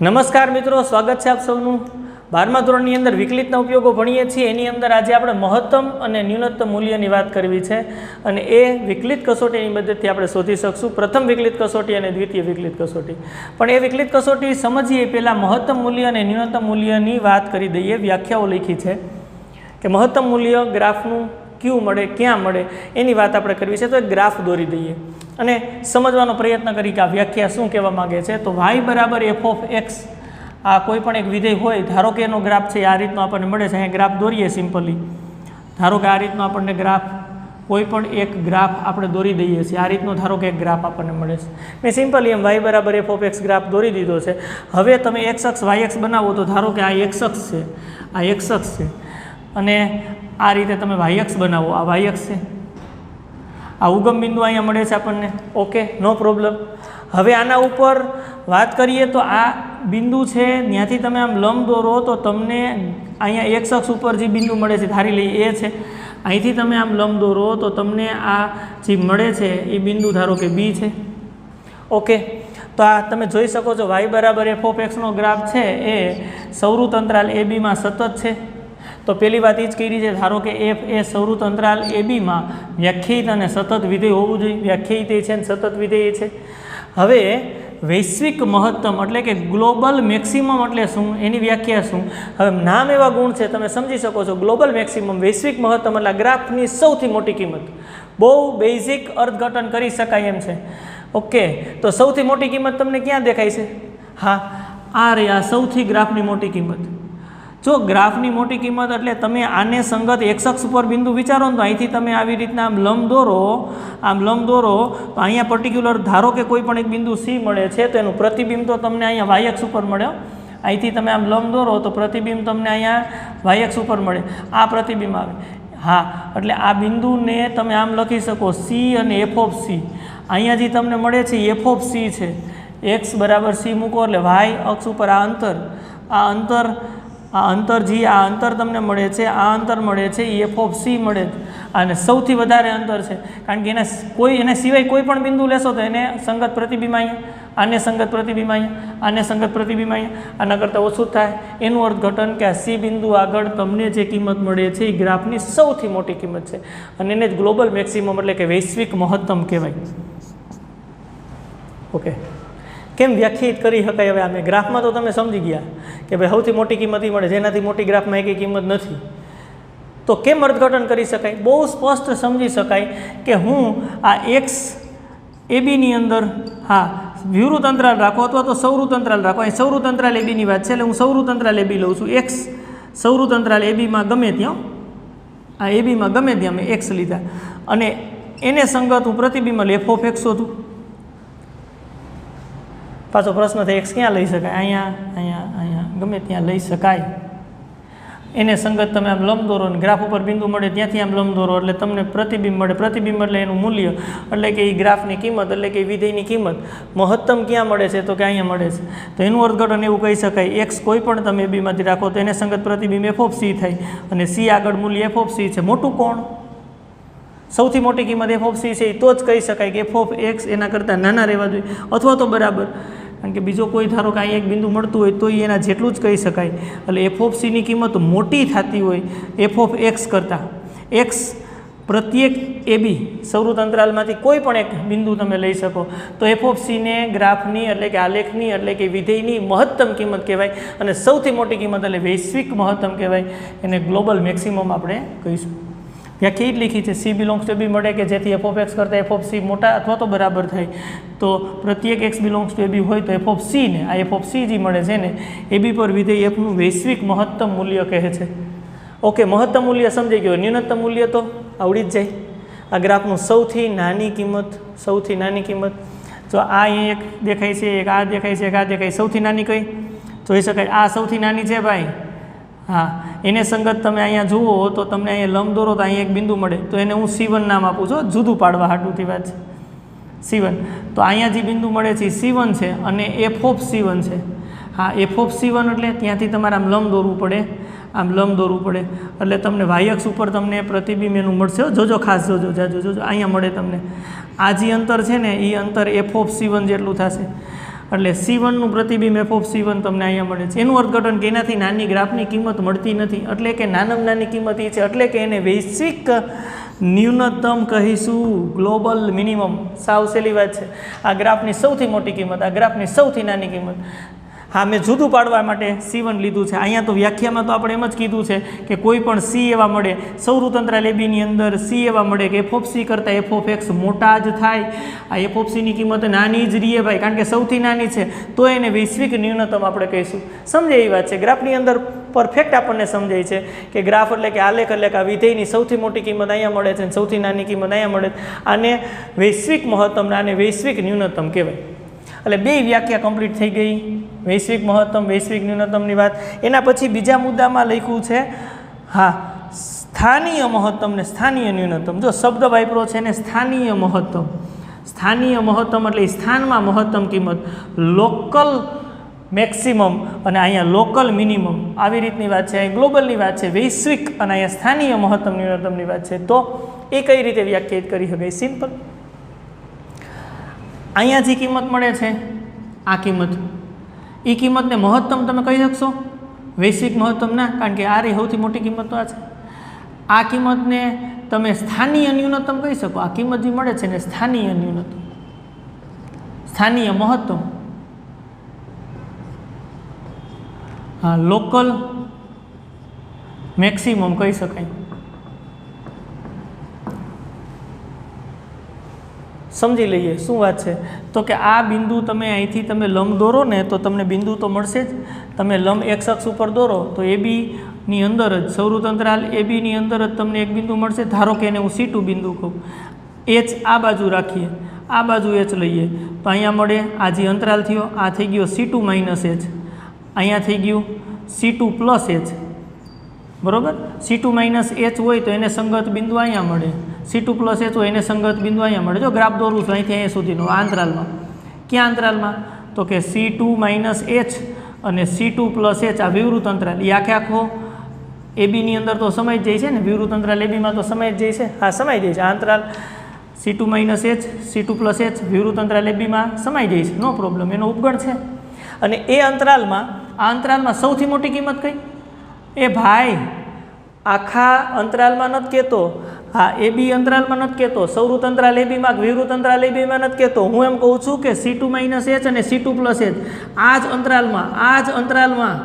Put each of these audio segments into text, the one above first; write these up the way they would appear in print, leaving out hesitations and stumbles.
નમસ્કાર મિત્રો, સ્વાગત છે આપ સૌનું 12મા ધોરણની અંદર વિકલિતના ઉપયોગો ભણીએ છીએ। એની અંદર આજે આપણે મહત્તમ અને ન્યૂનતમ મૂલ્યની વાત કરવી છે અને એ વિકલિત કસોટીની મદદથી આપણે શોધી શકશું। પ્રથમ વિકલિત કસોટી અને દ્વિતીય વિકલિત કસોટી। પણ એ વિકલિત કસોટી સમજીએ પહેલાં મહત્તમ મૂલ્ય અને ન્યૂનતમ મૂલ્યની વાત કરી દઈએ। વ્યાખ્યાઓ લખી છે કે મહત્તમ મૂલ્ય ગ્રાફનું ક્યું મળે, ક્યાં મળે, એની વાત આપણે કરવી છે। તો એક ગ્રાફ દોરી દઈએ અને સમજવાનો પ્રયત્ન કરી કે આ વ્યાખ્યા શું કહેવા માગે છે। તો y બરાબર f ઓફ x, આ કોઈ પણ એક વિધેય હોય, ધારો કે એનો ગ્રાફ છે આ રીતનો આપણને મળે છે। અહીંયા ગ્રાફ દોરીએ સિમ્પલી, ધારો કે આ રીતનો આપણને ગ્રાફ, કોઈ પણ એક ગ્રાફ આપણે દોરી દઈએ છીએ। આ રીતનો ધારો કે એક ગ્રાફ આપણને મળે છે। મેં સિમ્પલી એમ y બરાબર f ઓફ x ગ્રાફ દોરી દીધો છે। હવે તમે x અક્ષ y અક્ષ બનાવો તો ધારો કે આ x અક્ષ છે, આ x અક્ષ છે, અને આ રીતે તમે y અક્ષ બનાવો, આ y અક્ષ છે, આ ઉગમ બિંદુ અહીંયા મળે છે આપણને। ઓકે, નો પ્રોબ્લેમ। હવે આના ઉપર વાત કરીએ તો આ બિંદુ છે, ત્યાંથી તમે આમ લંબ દોરો તો તમને અહીંયા x અક્ષ ઉપર જે બિંદુ મળે છે, ધારી લઈએ એ છે, અહીંથી તમે આમ લંબ દોરો તો તમને આ જે મળે છે એ બિંદુ ધારો કે b છે। ઓકે, તો આ તમે જોઈ શકો છો y બરાબર f ઓફ x નો ગ્રાફ છે એ સૌરુત અંતરાલ AB માં સતત છે। તો પહેલી વાત એ જ કરી છે, ધારો કે f એ સૌરુત અંતરાલ AB માં વ્યાખ્યાયિત અને સતત વિધેય હોવું જોઈએ। વ્યાખ્યાયિત એ છે અને સતત વિધેય છે। હવે વૈશ્વિક મહત્તમ એટલે કે ગ્લોબલ મેક્સિમમ એટલે શું, એની વ્યાખ્યા શું? હવે નામ એવા ગુણ છે, તમે સમજી શકો છો। ગ્લોબલ મેક્સિમમ, વૈશ્વિક મહત્તમ એટલે ગ્રાફની સૌથી મોટી કિંમત। બહુ બેઝિક અર્થઘટન કરી શકાય એમ છે। ઓકે, તો સૌથી મોટી કિંમત તમને ક્યાં દેખાય છે? હા, આ રહી, આ સૌથી ગ્રાફની મોટી કિંમત। જો ગ્રાફની મોટી કિંમત એટલે તમે આને સંગત x અક્ષ ઉપર બિંદુ વિચારો ને તો અહીંથી તમે આવી રીતના આમ લંબ દોરો, આમ લંબ દોરો તો અહીંયા પર્ટિક્યુલર ધારો કે કોઈ પણ એક બિંદુ C મળે છે તો એનું પ્રતિબિંબ તો તમને અહીંયા y અક્ષ ઉપર મળે। અહીંથી તમે આમ લંબ દોરો તો પ્રતિબિંબ તમને અહીંયા y અક્ષ ઉપર મળે, આ પ્રતિબિંબ આવે। હા, એટલે આ બિંદુને તમે આમ લખી શકો C અને f ઓફ C। અહીંયા જે તમને મળે છે f ઓફ C છે, x બરાબર C મૂકો એટલે y અક્ષ ઉપર આ અંતર, આ અંતર તમને મળે છે, આ અંતર મળે છે એ f ઓફ C મળે છે, અને સૌથી વધારે અંતર છે કારણ કે એના સિવાય કોઈ પણ બિંદુ લેશો તો એને સંગત પ્રતિબિંબ અહીંયા, આને સંગત પ્રતિબિંબ અહીંયા, આને સંગત પ્રતિબિંબ અહીંયા, આના કરતાં ઓછું થાય। એનું અર્થઘટન કે આ C બિંદુ આગળ તમને જે કિંમત મળે છે એ ગ્રાફની સૌથી મોટી કિંમત છે અને એને જ ગ્લોબલ મેક્સિમમ એટલે કે વૈશ્વિક મહત્તમ કહેવાય। ઓકે, કેમ વ્યાખ્યાયિત કરી શકાય? હવે આમે ગ્રાફમાં તો તમે સમજી ગયા કે ભાઈ સૌથી મોટી કિંમત એ મળે, જેનાથી મોટી ગ્રાફમાં એકેય કિંમત નથી। તો કેમ અર્થઘટન કરી શકાય? બહુ સ્પષ્ટ સમજી શકાય કે હું આ x ABની અંદર, હા, વિવૃત અંતરાલ રાખો અથવા તો સૌરુત અંતરાલ રાખો। અહીં સૌરુત અંતરાલ ABની વાત છે એટલે હું સૌરુત અંતરાલ AB લઉં છું। x સૌરુત અંતરાલ ABમાં ગમે ત્યાં, આ ABમાં ગમે ત્યાં મેં x લીધા અને એને સંગત હું પ્રતિબિંબ f ઓફ x શોધું। પાછો પ્રશ્ન થાય x ક્યાં લઈ શકાય? અહીંયા ગમે ત્યાં લઈ શકાય। એને સંગત તમે આમ લંબ દોરો ને ગ્રાફ ઉપર બિંદુ મળે ત્યાંથી આમ લંબ દોરો એટલે તમને પ્રતિબિંબ મળે। પ્રતિબિંબ એટલે એનું મૂલ્ય એટલે કે એ ગ્રાફની કિંમત એટલે કે વિધેયની કિંમત મહત્તમ ક્યાં મળે છે? તો કે અહીંયા મળે છે। તો એનું અર્થઘટન એવું કહી શકાય, x કોઈ પણ તમે બીમાંથી રાખો તો એને સંગત પ્રતિબિંબ f ઓફ C થાય અને C આગળ મૂલ્ય f ઓફ C છે। મોટું કોણ? સૌથી મોટી કિંમત f ઓફ C છે, એ તો જ કહી શકાય કે f ઓફ x એના કરતાં નાના રહેવા જોઈએ અથવા તો બરાબર, કારણ કે બીજો કોઈ ધારો કે અહીં એક બિંદુ મળતું હોય તો એના જેટલું જ કહી શકાય। એટલે f ઓફ Cની કિંમત મોટી થતી હોય f ઓફ x કરતાં, x પ્રત્યેક AB સૌરુત અંતરાલમાંથી કોઈ પણ એક બિંદુ તમે લઈ શકો તો f ઓફ Cને ગ્રાફની એટલે કે આલેખની એટલે કે વિધેયની મહત્તમ કિંમત કહેવાય અને સૌથી મોટી કિંમત એટલે વૈશ્વિક મહત્તમ કહેવાય। એને ગ્લોબલ મેક્સિમમ આપણે કહીશું। વ્યાખ્યાયિત લીખી છે C બિલોંગ્સ ટુ AB મળે કે જેથી f ઓફ x કરતાં f ઓફ C મોટા અથવા તો બરાબર થાય। તો પ્રત્યેક x બિલોંગ્સ ટુ AB હોય તો f ઓફ C ને, આ f ઓફ C જે મળે છે ને AB પર વિધેય fનું વૈશ્વિક મહત્તમ મૂલ્ય કહે છે। ઓકે, મહત્તમ મૂલ્ય સમજાઈ ગયો। ન્યૂનતમ મૂલ્ય તો આવડી જ જાય। આ ગ્રાફનું સૌથી નાની કિંમત, જો આ અહીં એક દેખાય છે, એક આ દેખાય છે, એક આ દેખાય, સૌથી નાની કઈ જોઈ શકાય? આ સૌથી નાની છે ભાઈ। હા, એને સંગત તમે અહીંયા જુઓ તો તમને અહીંયા લંબ દોરો તો અહીંયા એક બિંદુ મળે તો એને હું C1 નામ આપું છું, જુદું પાડવા હાટુથી વાત છે C1। તો અહીંયા જે બિંદુ મળે છે એ C1 છે અને f ઓફ C1 છે। હા, f ઓફ C1 એટલે ત્યાંથી તમારે આમ લંબ દોરવું પડે, એટલે તમને y અક્ષ ઉપર તમને પ્રતિબિંબ એનું મળશે। જોજો, ખાસ જોજો, અહીંયા મળે તમને આ જે અંતર છે ને એ અંતર f ઓફ C1 જેટલું થશે એટલે C1નું પ્રતિબિંબ f(c1) તમને અહીંયા મળે છે. એનું અર્થઘટન કે એનાથી નાની ગ્રાફની કિંમત મળતી નથી, એટલે કે નાનામાં નાની કિંમત એ છે, એટલે કે એને વૈશ્વિક ન્યૂનતમ કહીશું, ગ્લોબલ મિનિમમ. સાવ સહેલી વાત છે. આ ગ્રાફની સૌથી મોટી કિંમત, આ ગ્રાફની સૌથી નાની કિંમત. હા, મેં જુદું પાડવા માટે C1 લીધું છે. અહીંયા તો વ્યાખ્યામાં તો આપણે એમ જ કીધું છે કે કોઈ પણ C એવા મળે, સૌરતંત્રાલ ABની અંદર C એવા મળે કે f(c) કરતાં f(x) મોટા જ થાય. આ f(c)ની કિંમત નાની જ રહીએ ભાઈ, કારણ કે સૌથી નાની છે, તો એને વૈશ્વિક ન્યૂનતમ આપણે કહીશું. સમજે એવી વાત છે. ગ્રાફની અંદર પરફેક્ટ આપણને સમજાય છે કે ગ્રાફ એટલે કે આલેખ એટલે કે આ વિધેયની સૌથી મોટી કિંમત અહીંયા મળે છે અને સૌથી નાની કિંમત અહીંયા મળે છે. આને વૈશ્વિક મહત્તમ, આને વૈશ્વિક ન્યૂનતમ કહેવાય. એટલે બે વ્યાખ્યા કમ્પ્લીટ થઈ ગઈ, વૈશ્વિક મહત્તમ, વૈશ્વિક ન્યૂનતમની વાત. એના પછી બીજા મુદ્દામાં લખ્યું છે હા સ્થાનીય મહત્તમ ને સ્થાનીય ન્યૂનતમ. જો શબ્દ વાપરો છે ને સ્થાનીય મહત્તમ. સ્થાનીય મહત્તમ એટલે સ્થાનમાં મહત્તમ કિંમત, લોકલ મેક્સિમમ અને અહીંયા લોકલ મિનિમમ, આવી રીતની વાત છે. અહીં ગ્લોબલની વાત છે, વૈશ્વિક, અને અહીંયા સ્થાનીય મહત્તમ ન્યૂનતમની વાત છે. તો એ કઈ રીતે વ્યાખ્યાયિત કરી શકાય? સિમ્પલ. અહીંયા જે કિંમત મળે છે આ કિંમત, એ કિંમતને મહત્તમ તમે કહી શકશો? વૈશ્વિક મહત્તમ ના, કારણ કે આ રહી સૌથી મોટી કિંમત તો આ છે. આ કિંમતને તમે સ્થાનીય ન્યૂનતમ કહી શકો. આ કિંમત જે મળે છે ને સ્થાનીય ન્યૂનતમ, સ્થાનીય મહત્તમ, હા લોકલ મેક્સિમમ કહી શકાય. સમજી લઈએ શું વાત છે. તો કે આ બિંદુ તમે અહીંથી તમે લંબ દોરો ને તો તમને બિંદુ તો મળશે જ. તમે લંબ x અક્ષ ઉપર દોરો તો ABની અંદર જ, સૌરતંત્રાલ ABની અંદર જ તમને એક બિંદુ મળશે. ધારો કે એને હું C2 બિંદુ કહું. H આ બાજુ રાખીએ, આ બાજુ H લઈએ તો અહીંયા મળે. આ જે અંતરાલ થયો આ થઈ ગયો C2 - H, અહીંયા થઈ ગયું C2 + H, બરાબર. C2 - H હોય તો એને સંગત બિંદુ અહીંયા મળે, C2 + H હોય એને સંગત બિંદુ અહીંયા મળે. જો ગ્રાફ દોરું છું અહીંથી અહીંયા સુધીનો આ અંતરાલમાં. ક્યાં અંતરાલમાં? તો કે C2 - H અને C2 + H, આ વિવૃત અંતરાલ. એ આખો ABની અંદર તો સમાઈ જ જાય છે ને, વિવૃત અંતરાલ ABમાં તો સમાઈ જ જાય છે. હા, સમાઈ જાય છે. આ અંતરાલ C2 - H, C2 + H વિવૃત અંતરાલ ABમાં સમાઈ જાય છે, નો પ્રોબ્લેમ, એનો ઉપગણ છે. અને એ અંતરાલમાં, આ અંતરાલમાં સૌથી મોટી કિંમત કઈ? એ ભાઈ આખા અંતરાલમાં નથી કહેતો, હા AB અંતરાલમાં નથી કહેતો, સૌરૃત અંતરાલ ABમાં, વિવૃત અંતરાલ ABમાં નથી કહેતો. હું એમ કહું છું કે C2 - H અને C2 + H આ જ અંતરાલમાં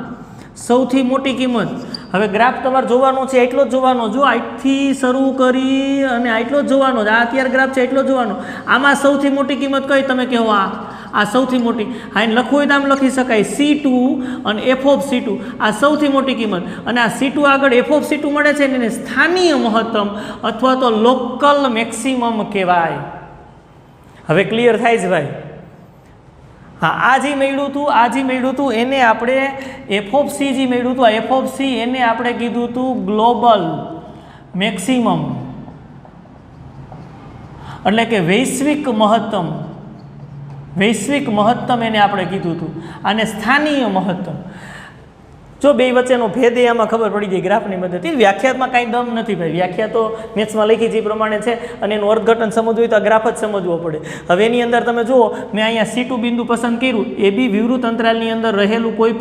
સૌથી મોટી કિંમત. હવે ગ્રાફ તમારે જોવાનો છે, એટલો જ જોવાનો. જો આટથી શરૂ કરી અને આટલો જ જોવાનો. આ અત્યારે ગ્રાફ છે એટલો જ જોવાનો. આમાં સૌથી મોટી કિંમત કઈ તમે કહો? આ સૌથી મોટી. હા, એને લખવું હોય તો આમ લખી શકાય C2 અને f(c2), આ સૌથી મોટી કિંમત. અને આ C2 આગળ f(c2) મળે છે એને સ્થાનીય મહત્તમ અથવા તો લોકલ મેક્સિમમ કહેવાય. હવે ક્લિયર થાય છે ભાઈ? હા, આ જે મળ્યું હતું એને આપણે f(c) જે મળ્યું હતું, આ f(c) એને આપણે કીધું હતું ગ્લોબલ મેક્સિમમ, એટલે કે વૈશ્વિક મહત્તમ એને આપણે કીધું હતું. આને સ્થાનીય મહત્તમ. જો બે વચ્ચેનો ભેદ એ આમાં ખબર પડી જાય ગ્રાફની મદદથી. વ્યાખ્યાતમાં કાંઈ દમ નથી ભાઈ. વ્યાખ્યા તો મેથ્સમાં લખી જે પ્રમાણે છે અને એનું અર્થઘટન સમજવું હોય તો આ ગ્રાફ જ સમજવો પડે. હવે એની અંદર તમે જુઓ, મેં અહીંયા C2 બિંદુ પસંદ કર્યું. AB વિવૃત અંતરાલની અંદર રહેલું કોઈ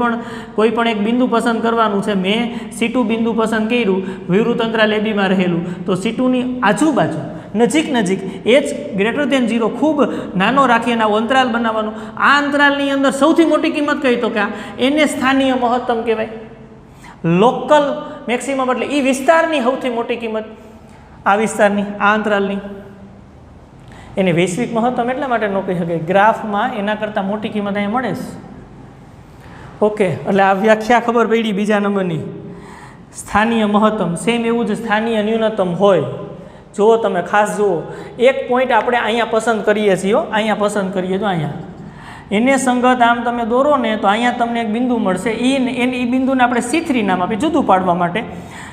પણ એક બિંદુ પસંદ કરવાનું છે. મેં C2 બિંદુ પસંદ કર્યું, વિવૃત અંતરાલ ABમાં રહેલું. તો C2ની આજુબાજુ નજીક H > 0 ખૂબ નાનો રાખી અને અંતરાલ બનાવવાનું. આ અંતરાલની અંદર સૌથી મોટી કિંમત કઈ? તો કે એને સ્થાનીય મહત્તમ કહેવાય. લોકલ મેક્સિમમ એટલે એ વિસ્તારની સૌથી મોટી કિંમત, આ વિસ્તારની, આ અંતરાલની. એને વૈશ્વિક મહત્તમ એટલા માટે ન કહી શકાય, ગ્રાફમાં એના કરતાં મોટી કિંમત અહીંયા મળે છે. ઓકે, એટલે આ વ્યાખ્યા ખબર પડી બીજા નંબરની. સ્થાનીય મહત્તમ સેમ એવું જ સ્થાનીય ન્યૂનતમ હોય. જુઓ તમે ખાસ જુઓ, એક પોઈન્ટ આપણે અહીંયા પસંદ કરીએ છીએ, અહીંયા પસંદ કરીએ. જો અહીંયા એને સંગત આમ તમે દોરો ને તો અહીંયા તમને એક બિંદુ મળશે. એ બિંદુને આપણે C3 નામ આપીએ જુદું પાડવા માટે.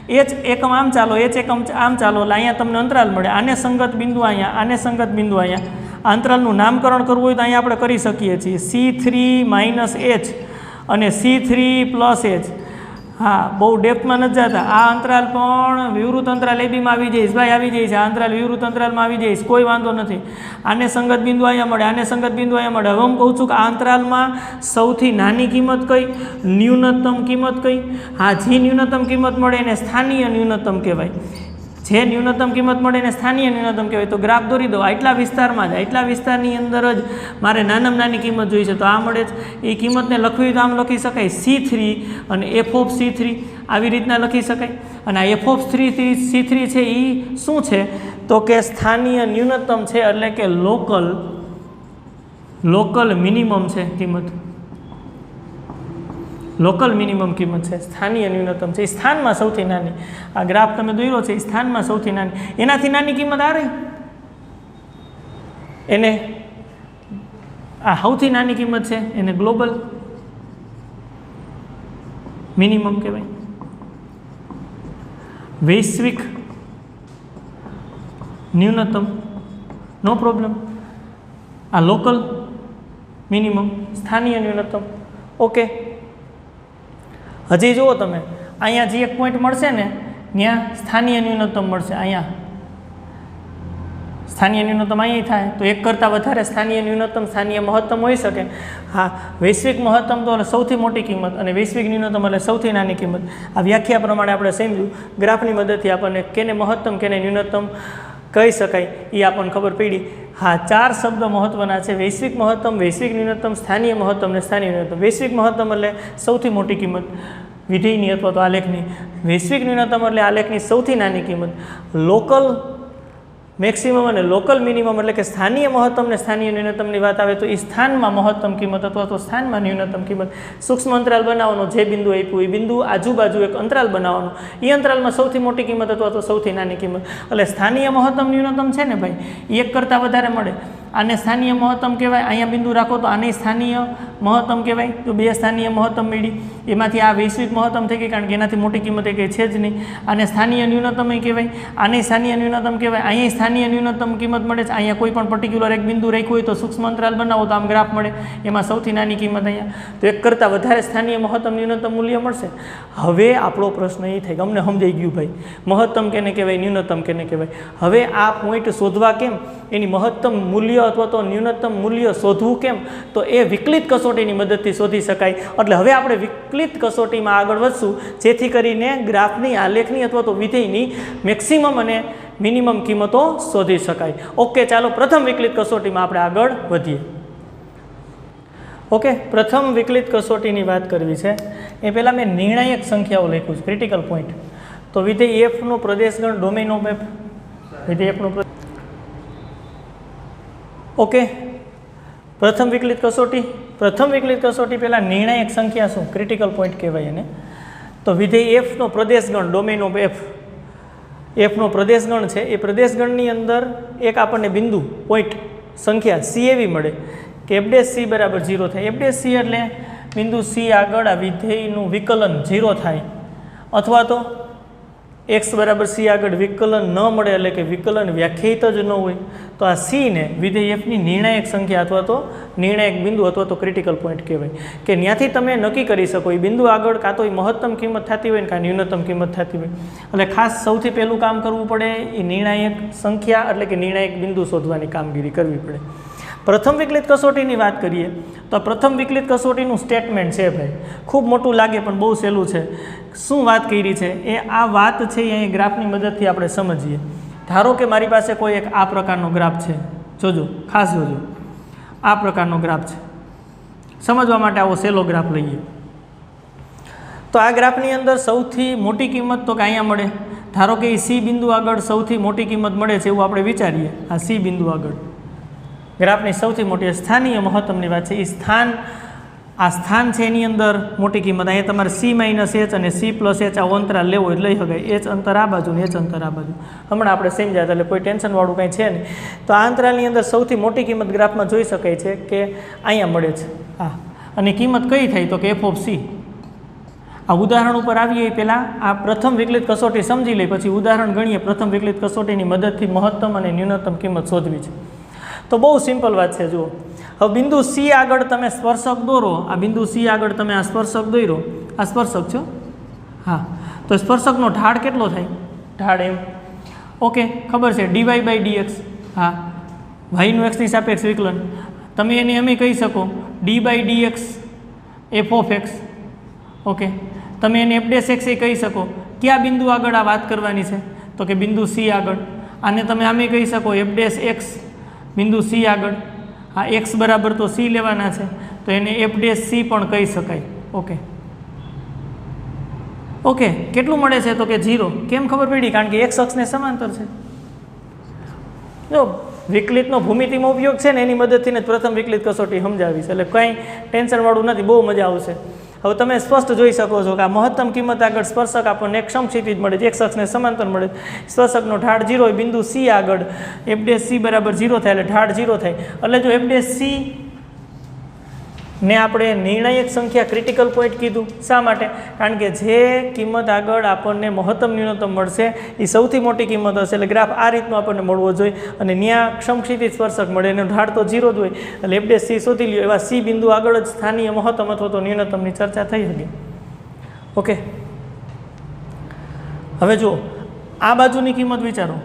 H એકમ આમ ચાલો, H એકમ આમ ચાલો, એટલે અહીંયા તમને અંતરાલ મળે. આને સંગત બિંદુ અહીંયા, આને સંગત બિંદુ અહીંયા. અંતરાલનું નામકરણ કરવું હોય તો અહીંયા આપણે કરી શકીએ છીએ C3 - H અને C3 + H. હા, બહુ ડેપ્થમાં નથી જતા. આ અંતરાલ પણ વિવૃત અંતરાલ એબીમાં આવી જઈશ ભાઈ, આવી જાય છે. આ અંતરાલ વિવૃત અંતરાલમાં આવી જઈશ, કોઈ વાંધો નથી. આને સંગત બિંદુ અહીંયા મળે, આને સંગત બિંદુ અહીંયા મળે. હવે હું કહું છું કે આ અંતરાલમાં સૌથી નાની કિંમત કઈ, ન્યૂનતમ કિંમત કઈ? હા, જે ન્યૂનતમ કિંમત મળે એને સ્થાનીય ન્યૂનતમ કહેવાય. જે ન્યૂનતમ કિંમત મળે એને સ્થાનીય ન્યૂનતમ કહેવાય. તો ગ્રાફ દોરી દો. આટલા વિસ્તારમાં જ, આટલા વિસ્તારની અંદર જ મારે નાનામાં નાની કિંમત જોઈ છે, તો આ મળે જ. એ કિંમતને લખવી તો આમ લખી શકાય C3 અને f(C3) આવી રીતના લખી શકાય. અને આ f(C3) છે એ શું છે તો કે સ્થાનીય ન્યૂનતમ છે, એટલે કે લોકલ મિનિમમ છે કિંમત. લોકલ મિનિમમ કિંમત છે, સ્થાનીય ન્યૂનતમ છે, એ સ્થાનમાં સૌથી નાની. આ ગ્રાફ તમે દોર્યો છે એ સ્થાનમાં સૌથી નાની. એનાથી નાની કિંમત આ રહી, એને આ સૌથી નાની કિંમત છે એને ગ્લોબલ મિનિમમ કહેવાય. વૈશ્વિક ન્યૂનતમ નો પ્રોબ્લેમ. આ લોકલ મિનિમમ, સ્થાનીય ન્યૂનતમ. ઓકે, હજી જુઓ તમે, અહીંયા જે એક પોઈન્ટ મળશે ને ત્યાં સ્થાનીય ન્યૂનતમ મળશે. અહીંયા સ્થાનીય ન્યૂનતમ અહીંયા થાય, તો એક કરતાં વધારે સ્થાનીય ન્યૂનતમ, સ્થાનીય મહત્તમ હોઈ શકે. હા, વૈશ્વિક મહત્તમ તો સૌથી મોટી કિંમત અને વૈશ્વિક ન્યૂનતમ એટલે સૌથી નાની કિંમત. આ વ્યાખ્યા પ્રમાણે આપણે સમજ્યું. ગ્રાફની મદદથી આપણને કેને મહત્તમ કેને ન્યૂનતમ કહી શકાય એ આપણને ખબર પડી. હા, 4 શબ્દ મહત્ત્વના છે: વૈશ્વિક મહત્તમ, વૈશ્વિક ન્યૂનતમ, સ્થાનીય મહત્તમ અને સ્થાનીય ન્યૂનતમ. વૈશ્વિક મહત્તમ એટલે સૌથી મોટી કિંમત વિધેયની અથવા તો આલેખની. વૈશ્વિક ન્યૂનતમ એટલે આલેખની સૌથી નાની કિંમત. લોકલ મેક્સિમમ અને લોકલ મિનિમમ એટલે કે સ્થાનીય મહત્તમ ને સ્થાનીય ન્યૂનતમની વાત આવે તો એ સ્થાનમાં મહત્તમ કિંમત અથવા તો સ્થાનમાં ન્યૂનતમ કિંમત. સૂક્ષ્મ અંતરાલ બનાવવાનો, જે બિંદુ આપ્યું એ બિંદુ આજુબાજુ એક અંતરાલ બનાવવાનો, એ અંતરાલમાં સૌથી મોટી કિંમત અથવા તો સૌથી નાની કિંમત. એટલે સ્થાનીય મહત્તમ ન્યૂનતમ છે ને ભાઈ, એક કરતાં વધારે મળે, આને સ્થાનીય મહત્તમ કહેવાય. અહીંયા બિંદુ રાખો તો આને સ્થાનીય મહત્તમ કહેવાય. તો 2 સ્થાનીય મહત્તમ મળી, એમાંથી આ વૈશ્વિક મહત્તમ થઈ ગઈ, કારણ કે એનાથી મોટી કિંમત એ કંઈ છે જ નહીં. આને સ્થાનીય ન્યૂનતમ કહેવાય, આને સ્થાનીય ન્યૂનતમ કહેવાય. અહીંયા સ્થાનીય ન્યૂનતમ કિંમત મળે છે. અહીંયા કોઈ પણ પર્ટિક્યુલર એક બિંદુ રાખ્યું હોય તો સૂક્ષ્મ અંતરાલ બનાવો તો આમ ગ્રાફ મળે, એમાં સૌથી નાની કિંમત અહીંયા. તો એક કરતાં વધારે સ્થાનીય મહત્તમ ન્યૂનતમ મૂલ્ય મળશે. હવે આપણો પ્રશ્ન એ થાય કે અમને સમજાઈ ગયું ભાઈ, મહત્તમ કેને કહેવાય, ન્યૂનતમ કેને કહેવાય. હવે આ પોઈન્ટ શોધવા કેમ, એની મહત્તમ મૂલ્ય અથવા તો ન્યૂનતમ મૂલ્ય શોધવું કેમ, તો એ વિકલિત કસોટીની મદદથી શોધી શકાય. એટલે હવે આપણે વિકલિત કસોટીમાં આગળ વધશું, જેથી કરીને ગ્રાફની, આલેખની અથવા તો વિધેયની મેક્સિમમ અને મિનિમમ કિંમતો શોધી શકાય. ઓકે, ચાલો પ્રથમ વિકલિત કસોટીમાં આપણે આગળ વધીએ. ઓકે, પ્રથમ વિકલિત કસોટીની વાત કરવી છે એ પહેલાં મેં નિર્ણાયક સંખ્યાઓ લખ્યું છે, ક્રિટિકલ પોઈન્ટ. તો વિધેય એફનો પ્રદેશગણ ડોમેન ઓફ એફ, વિધેય એફનો. ઓકે, પ્રથમ વિકલિત કસોટી. પ્રથમ વિકલિત કસોટી પહેલાં નિર્ણાયક સંખ્યા શું, ક્રિટિકલ પોઈન્ટ કહેવાય એને. તો વિધેય એફનો પ્રદેશગણ ડોમેન ઓફ એફ, એફનો પ્રદેશગણ છે, એ પ્રદેશગણની અંદર એક આપણને બિંદુ પોઈન્ટ સંખ્યા સી એવી મળે કે f' બરાબર 0 થાય. f' એટલે બિંદુ સી આગળ આ વિધેયનું વિકલન 0 થાય, અથવા તો x બરાબર સી આગળ વિકલન ન મળે, એટલે કે વિકલન વ્યાખ્યાયિત જ ન હોય, તો આ સીને વિધેય એફની નિર્ણાયક સંખ્યા અથવા તો નિર્ણાયક બિંદુ અથવા તો ક્રિટિકલ પોઈન્ટ કહેવાય. કે ત્યાંથી તમે નક્કી કરી શકો એ બિંદુ આગળ કાં તો એ મહત્તમ કિંમત થતી હોય ને કાં ન્યૂનતમ કિંમત થતી હોય. એટલે ખાસ સૌથી પહેલું કામ કરવું પડે એ નિર્ણાયક સંખ્યા એટલે કે નિર્ણાયક બિંદુ શોધવાની કામગીરી કરવી પડે. પ્રથમ વિકલિત કસોટીની વાત કરીએ તો પ્રથમ વિકલિત કસોટીનું સ્ટેટમેન્ટ છે ભાઈ, ખૂબ મોટું લાગે પણ બહુ સહેલું છે. શું વાત કરી છે એ આ વાત છે એ અહીં ગ્રાફની મદદથી આપણે સમજીએ. ધારો કે મારી પાસે કોઈ એક આ પ્રકારનો ગ્રાફ છે, જોજો, ખાસ જોજો, આ પ્રકારનો ગ્રાફ છે. સમજવા માટે આવો સહેલો ગ્રાફ લઈએ. તો આ ગ્રાફની અંદર સૌથી મોટી કિંમત તો કે અહીંયા મળે. ધારો કે એ સી બિંદુ આગળ સૌથી મોટી કિંમત મળે છે એવું આપણે વિચારીએ. આ સી બિંદુ આગળ ગ્રાફની સૌથી મોટી સ્થાનીય મહત્તમની વાત છે. એ સ્થાન, આ સ્થાન છે એની અંદર મોટી કિંમત. અહીંયા તમારે C - H અને C + H આ અંતરાલ લેવો એટલે લઈ શકાય. H અંતર આ બાજુ ને H અંતર આ બાજુ. હમણાં આપણે સમજ્યા એટલે કોઈ ટેન્શનવાળું કાંઈ છે નહીં. તો આ અંતરાલની અંદર સૌથી મોટી કિંમત ગ્રાફમાં જોઈ શકાય છે કે અહીંયા મળે છે. હા, અને કિંમત કઈ થાય તો કે f(C). આ ઉદાહરણ ઉપર આવીએ પહેલાં આ પ્રથમ વિકલિત કસોટી સમજી લઈ, પછી ઉદાહરણ ગણીએ. પ્રથમ વિકલિત કસોટીની મદદથી મહત્તમ અને ન્યૂનતમ કિંમત શોધવી છે. તો બહુ સિમ્પલ વાત છે. જુઓ, હવે બિંદુ સી આગળ તમે સ્પર્શક દોરો. આ બિંદુ સી આગળ તમે આ સ્પર્શક દોર્યો, આ સ્પર્શક છો, હા, તો સ્પર્શકનો ઢાળ કેટલો થાય? ઢાળ એમ. ઓકે, ખબર છે dy/dx. હા, વાયનું એક્સની સાપેક્ષ વિકલન. તમે એને અમે કહી શકો d/dx f(x). ઓકે, તમે એને f'(x) એ કહી શકો. કયા બિંદુ આગળ આ વાત કરવાની છે? તો કે બિંદુ C આગળ. આને તમે આમે કહી શકો f'(x) બિંદુ C આગળ. હા, x બરાબર તો C લેવાના છે, તો એને f'(c) પણ કહી શકાય. ઓકે ઓકે, કેટલું મળે છે? તો કે 0. કેમ ખબર પડી? કારણ કે x અક્ષને સમાંતર છે. જો વિકલિતનો ભૂમિતિમાં ઉપયોગ છે ને એની મદદથી જ પ્રથમ વિકલિત કસોટી સમજાવીશ, એટલે કંઈ ટેન્શનવાળું નથી, બહુ મજા આવશે. હવે તમે સ્પષ્ટ જોઈ શકો છો કે આ મહત્તમ કિંમત આગળ સ્પર્શક આપણને એક સમક્ષિતિજ મળે છે, એક અક્ષને સમાંતર મળે છે. સ્પર્શકનો ઢાળ 0 હોય બિંદુ C આગળ, f'(c) બરાબર 0 થાય એટલે ઢાળ 0 થાય. એટલે જો f'(c) ને આપણે નિર્ણાયક સંખ્યા ક્રિટિકલ પોઈન્ટ કીધું. શા માટે? કારણ કે જે કિંમત આગળ આપણને મહત્તમ ન્યૂનતમ મળશે એ સૌથી મોટી કિંમત હશે. એટલે ગ્રાફ આ રીતનો આપણને મળવો જોઈએ અને ત્યાં સમક્ષિતિજ સ્પર્શક મળે, એનો ઢાળ તો 0 જ હોય. એટલે f'(c) શોધી લ્યો. એવા C બિંદુ આગળ જ સ્થાનીય મહત્તમ અથવા તો ન્યૂનતમની ચર્ચા થઈ હતી. ઓકે, હવે જુઓ આ બાજુની કિંમત વિચારો.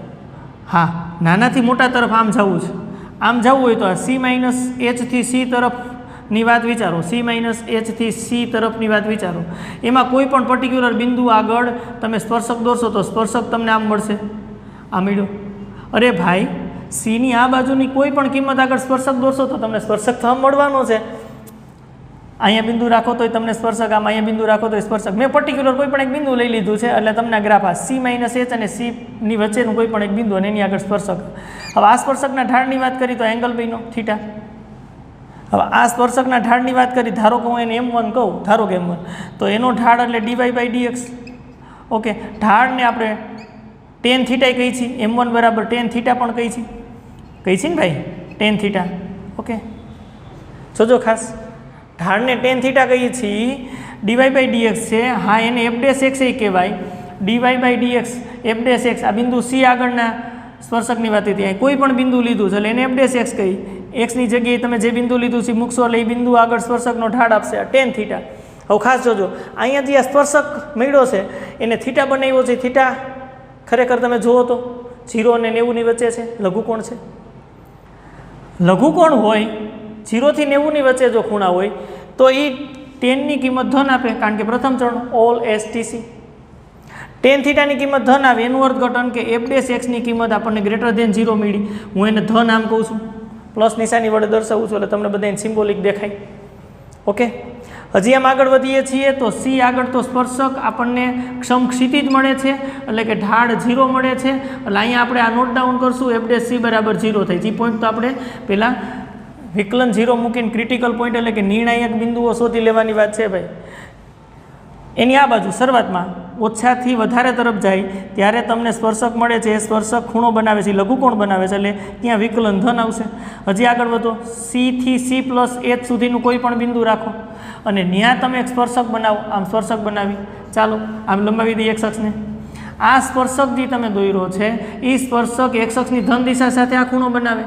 હા, નાનાથી મોટા તરફ આમ જવું છે. આમ જવું હોય તો આ C-h થી C તરફની વાત વિચારો. C-h થી C તરફની વાત વિચારો. એમાં કોઈ પણ પર્ટિક્યુલર બિંદુ આગળ તમે સ્પર્શક દોરશો તો સ્પર્શક તમને આમ મળશે. આ મળ્યો. અરે ભાઈ, Cની આ બાજુની કોઈ પણ કિંમત આગળ સ્પર્શક દોરશો તો તમને સ્પર્શક તો આમ મળવાનો છે. અહીંયા બિંદુ રાખો તો તમને સ્પર્શક, આમ અહીંયા બિંદુ રાખો તો સ્પર્શક. મેં પર્ટિક્યુલર કોઈ પણ એક બિંદુ લઈ લીધું છે એટલે તમને ગ્રાફ આ C-h અને C ની વચ્ચેનું કોઈ પણ એક બિંદુ અને એની આગળ સ્પર્શક. હવે આ સ્પર્શકના ઢાળની વાત કરી તો એંગલ બન્યો θ. હવે આ સ્પર્શકના ઢાળની વાત કરી, ધારો કે હું એને m1 કહું, ધારો કે m1, તો એનો ઢાળ એટલે dy/dx. ઓકે, ઢાળને આપણે tan θ કહી છીએ, m1 બરાબર tan θ પણ કહી છીએ ને ભાઈ, tan θ. ઓકે, જોજો ખાસ, ઢાળને tan θ કહીએ છીએ, dy/dx છે. હા, એને f'(x) એ કહેવાય. dy/dx f'(x) આ બિંદુ C આગળના સ્પર્શકની વાત હતી. કોઈ પણ બિંદુ લીધું છે એટલે એને f'(x) કહી. એક્સની જગ્યાએ તમે જે બિંદુ લીધું છે મૂકશો એટલે એ બિંદુ આગળ સ્પર્શકનો ઢાળ આપશે tan θ. હવે ખાસ જોજો, અહીંયાથી આ સ્પર્શક મળ્યો છે એને θ બનાવ્યો છે. θ ખરેખર તમે જુઓ તો 0 અને 90ની વચ્ચે છે, લઘુકોણ છે. લઘુકોણ હોય 0 થી 90ની વચ્ચે જો ખૂણા હોય તો એ tanની કિંમત ધન આપે, કારણ કે પ્રથમ ચરણ ઓલ STC. tan θ ની કિંમત ધન આવે એનું અર્થઘટન કે f'(x) ની કિંમત આપણને >0 મળી. હું એને ધન આમ કહું છું, પ્લસ નિશાની વડે દર્શાવું છું એટલે તમને બધાને સિમ્બોલિક દેખાય. ઓકે, હજી આમ આગળ વધીએ છીએ તો C આગળ તો સ્પર્શક આપણને સમક્ષિતિજ મળે છે એટલે કે ઢાળ 0 મળે છે. એટલે અહીંયા આપણે આ નોટ ડાઉન કરશું, f'(c) બરાબર 0 થાય. જે પોઈન્ટ તો આપણે પહેલાં વિકલન 0 મૂકીને ક્રિટિકલ પોઈન્ટ એટલે કે નિર્ણાયક બિંદુઓ શોધી લેવાની વાત છે ભાઈ. એની આ બાજુ શરૂઆતમાં ઓછાથી વધારે તરફ જાય ત્યારે તમને સ્પર્શક મળે છે. એ સ્પર્શક ખૂણો બનાવે છે, લઘુકોણ બનાવે છે, એટલે ત્યાં વિકલન ધન આવશે. હજી આગળ વધો, C થી C+h સુધીનું કોઈ પણ બિંદુ રાખો અને ત્યાં તમે એક સ્પર્શક બનાવો. આમ સ્પર્શક બનાવી, ચાલો આમ લંબાવી દઈએ એક અક્ષને. આ સ્પર્શક જે તમે દોર્યો છે એ સ્પર્શક એક અક્ષની ધન દિશા સાથે આ ખૂણો બનાવે.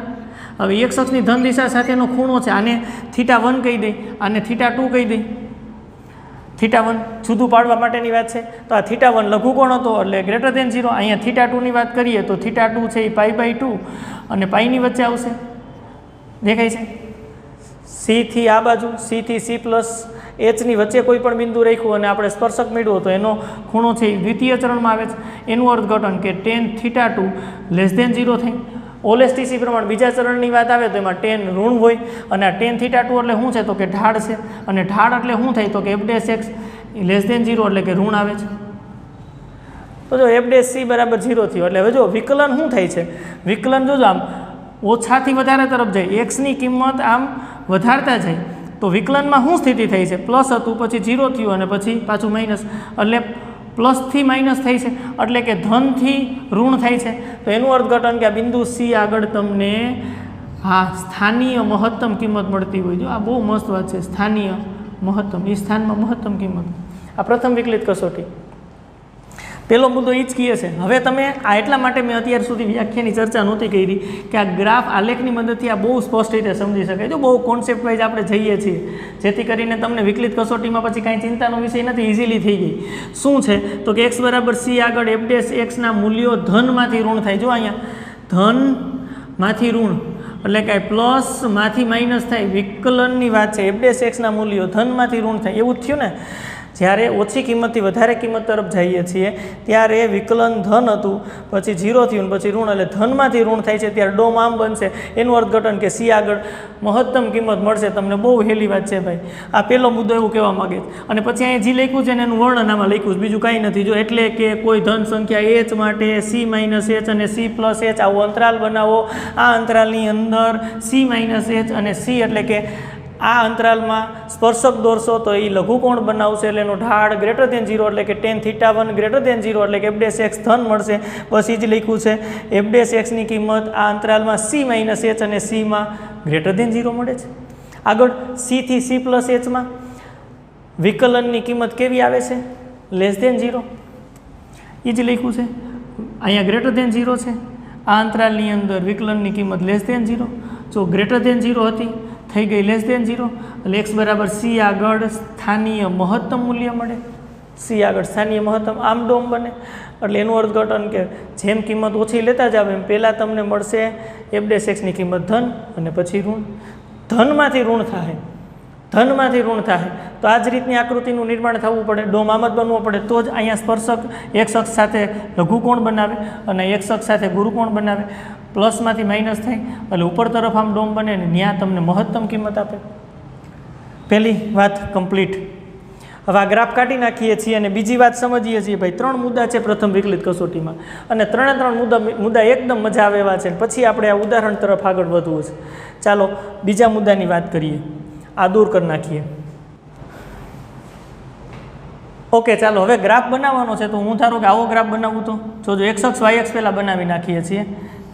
હવે એક અક્ષની ધન દિશા સાથેનો ખૂણો છે, આને θ1 કહી દઈ, આને θ2 કહી દઈ. θ1 જુદું પાડવા માટેની વાત છે. તો આ θ1 લઘુકોણ હતો એટલે >0. અહીંયા θ2 ની વાત કરીએ તો θ2 છે એ π/2 અને πની વચ્ચે આવશે. દેખાય છે? C થી આ બાજુ, C થી C+h ની વચ્ચે કોઈ પણ બિંદુ રાખ્યું અને આપણે સ્પર્શક મેળવો તો એનો ખૂણો છે એ દ્વિતીય ચરણમાં આવે છે. એનું અર્થઘટન કે tan θ2 <0 થાય. ઓલ STC પ્રમાણે બીજા ચરણની વાત આવે તો એમાં tan ઋણ હોય અને આ tan θ2 એટલે શું છે તો કે ઢાળ છે, અને ઢાળ એટલે શું થાય તો કે f'(x) <0 એટલે કે ઋણ આવે છે. તો જો f'(c) બરાબર 0 થયો એટલે હવે જો વિકલન શું થાય છે, વિકલન જોજો આમ ઓછાથી વધારે તરફ જાય, એક્સની કિંમત આમ વધારતા જાય તો વિકલનમાં શું સ્થિતિ થઈ છે, પ્લસ હતું પછી 0 થયું અને પછી પાછું માઇનસ, એટલે પ્લસથી માઇનસ થાય છે એટલે કે ધનથી ઋણ થાય છે. તો એનું અર્થઘટન કે આ બિંદુ C આગળ તમને સ્થાનીય મહત્તમ કિંમત મળતી હોય. જો આ બહુ મસ્ત વાત છે, સ્થાનીય મહત્તમ, એ સ્થાનમાં મહત્તમ કિંમત. આ પ્રથમ વિકલિત કસોટી. પહેલો મુદ્દો એ જ કહે છે. હવે તમે આ એટલા માટે મેં અત્યાર સુધી વ્યાખ્યાની ચર્ચા નહોતી કરી કે આ ગ્રાફ આલેખની મદદથી આ બહુ સ્પષ્ટ રીતે સમજી શકાય. જો બહુ કોન્સેપ્ટ વાઇઝ આપણે જઈએ છીએ, જેથી કરીને તમને વિકલિત કસોટીમાં પછી કાંઈ ચિંતાનો વિષય નથી, ઇઝીલી થઈ ગઈ. શું છે તો કે x બરાબર c આગળ f ડેશ એક્સના મૂલ્યો ધનમાંથી ઋણ થાય. જો અહીંયા ધનમાંથી ઋણ એટલે કે પ્લસમાંથી માઇનસ થાય, વિકલનની વાત છે. f ડેશ એક્સના મૂલ્યો ધનમાંથી ઋણ થાય, એવું જ થયું ને. જ્યારે ઓછી કિંમતથી વધારે કિંમત તરફ જઈએ છીએ ત્યારે વિકલન ધન હતું, પછી 0 થયું, પછી ઋણ, એટલે ધનમાંથી ઋણ થાય છે ત્યારે ડોમ આમ બનશે. એનું અર્થઘટન કે સી આગળ મહત્તમ કિંમત મળશે તમને. બહુ હેલી વાત છે ભાઈ. આ પહેલો મુદ્દો એવું કહેવા માગે છે. અને પછી અહીંયા જે લખ્યું છે ને એનું વર્ણન આમાં લખ્યું છે, બીજું કાંઈ નથી. જો એટલે કે કોઈ ધન સંખ્યા h માટે c માઇનસ h અને c પ્લસ h આવો અંતરાલ બનાવો. આ અંતરાલની અંદર c માઇનસ h અને c એટલે કે આ અંતરાલમાં સ્પર્શક દોરશો તો એ લઘુકોણ બનાવશે, એટલે એનો ઢાળ ગ્રેટર દેન 0 એટલે કે tan θ1 ગ્રેટર દેન 0 એટલે કે f ડેશ એક્સ ધન મળશે. બસ એ જ લખ્યું છે. f ડેશ એક્સની કિંમત આ અંતરાલમાં c માઇનસ h અને c માં ગ્રેટર દેન 0 મળે છે. આગળ c થી c પ્લસ hમાં વિકલનની કિંમત કેવી આવે છે? Less than 0. એ જ લખ્યું છે. અહીંયા ગ્રેટર દેન 0 છે. આ અંતરાલની અંદર વિકલનની કિંમત લેસ દેન 0. જો ગ્રેટર દેન 0 હતી થઈ ગઈ લેસ દેન 0, એટલે x બરાબર c આગળ સ્થાનીય મહત્તમ મૂલ્ય મળે. c આગળ સ્થાનીય મહત્તમ આમ ડોમ બને. એટલે એનું અર્થઘટન કે જેમ કિંમત ઓછી લેતા જાવ એમ પહેલાં તમને મળશે f ડેશ એક્સની કિંમત ધન અને પછી ઋણ. ધનમાંથી ઋણ થાય, ધનમાંથી ઋણ થાય તો આ જ રીતની આકૃતિનું નિર્માણ થવું પડે. ડોમ આમ જ બનવો પડે તો જ અહીંયા સ્પર્શક x અક્ષ સાથે લઘુકોણ બનાવે અને x અક્ષ સાથે ગુરુકોણ બનાવે. પ્લસમાંથી માઇનસ થાય એટલે ઉપર તરફ આમ ડોમ બને ને ત્યાં તમને મહત્તમ કિંમત આપે. પહેલી વાત કમ્પ્લીટ. હવે આ ગ્રાફ કાઢી નાખીએ છીએ અને બીજી વાત સમજીએ છીએ. ભાઈ 3 મુદ્દા છે પ્રથમ વિકલિત કસોટીમાં અને 3 મુદ્દા એકદમ મજા આવે એવા છે. પછી આપણે આ ઉદાહરણ તરફ આગળ વધવું છે. ચાલો બીજા મુદ્દાની વાત કરીએ. આ દૂર કરી નાખીએ. ઓકે, ચાલો હવે ગ્રાફ બનાવવાનો છે. તો હું ધારો કે આવો ગ્રાફ બનાવું તો જો x અક્ષ y અક્ષ પહેલાં બનાવી નાખીએ છીએ.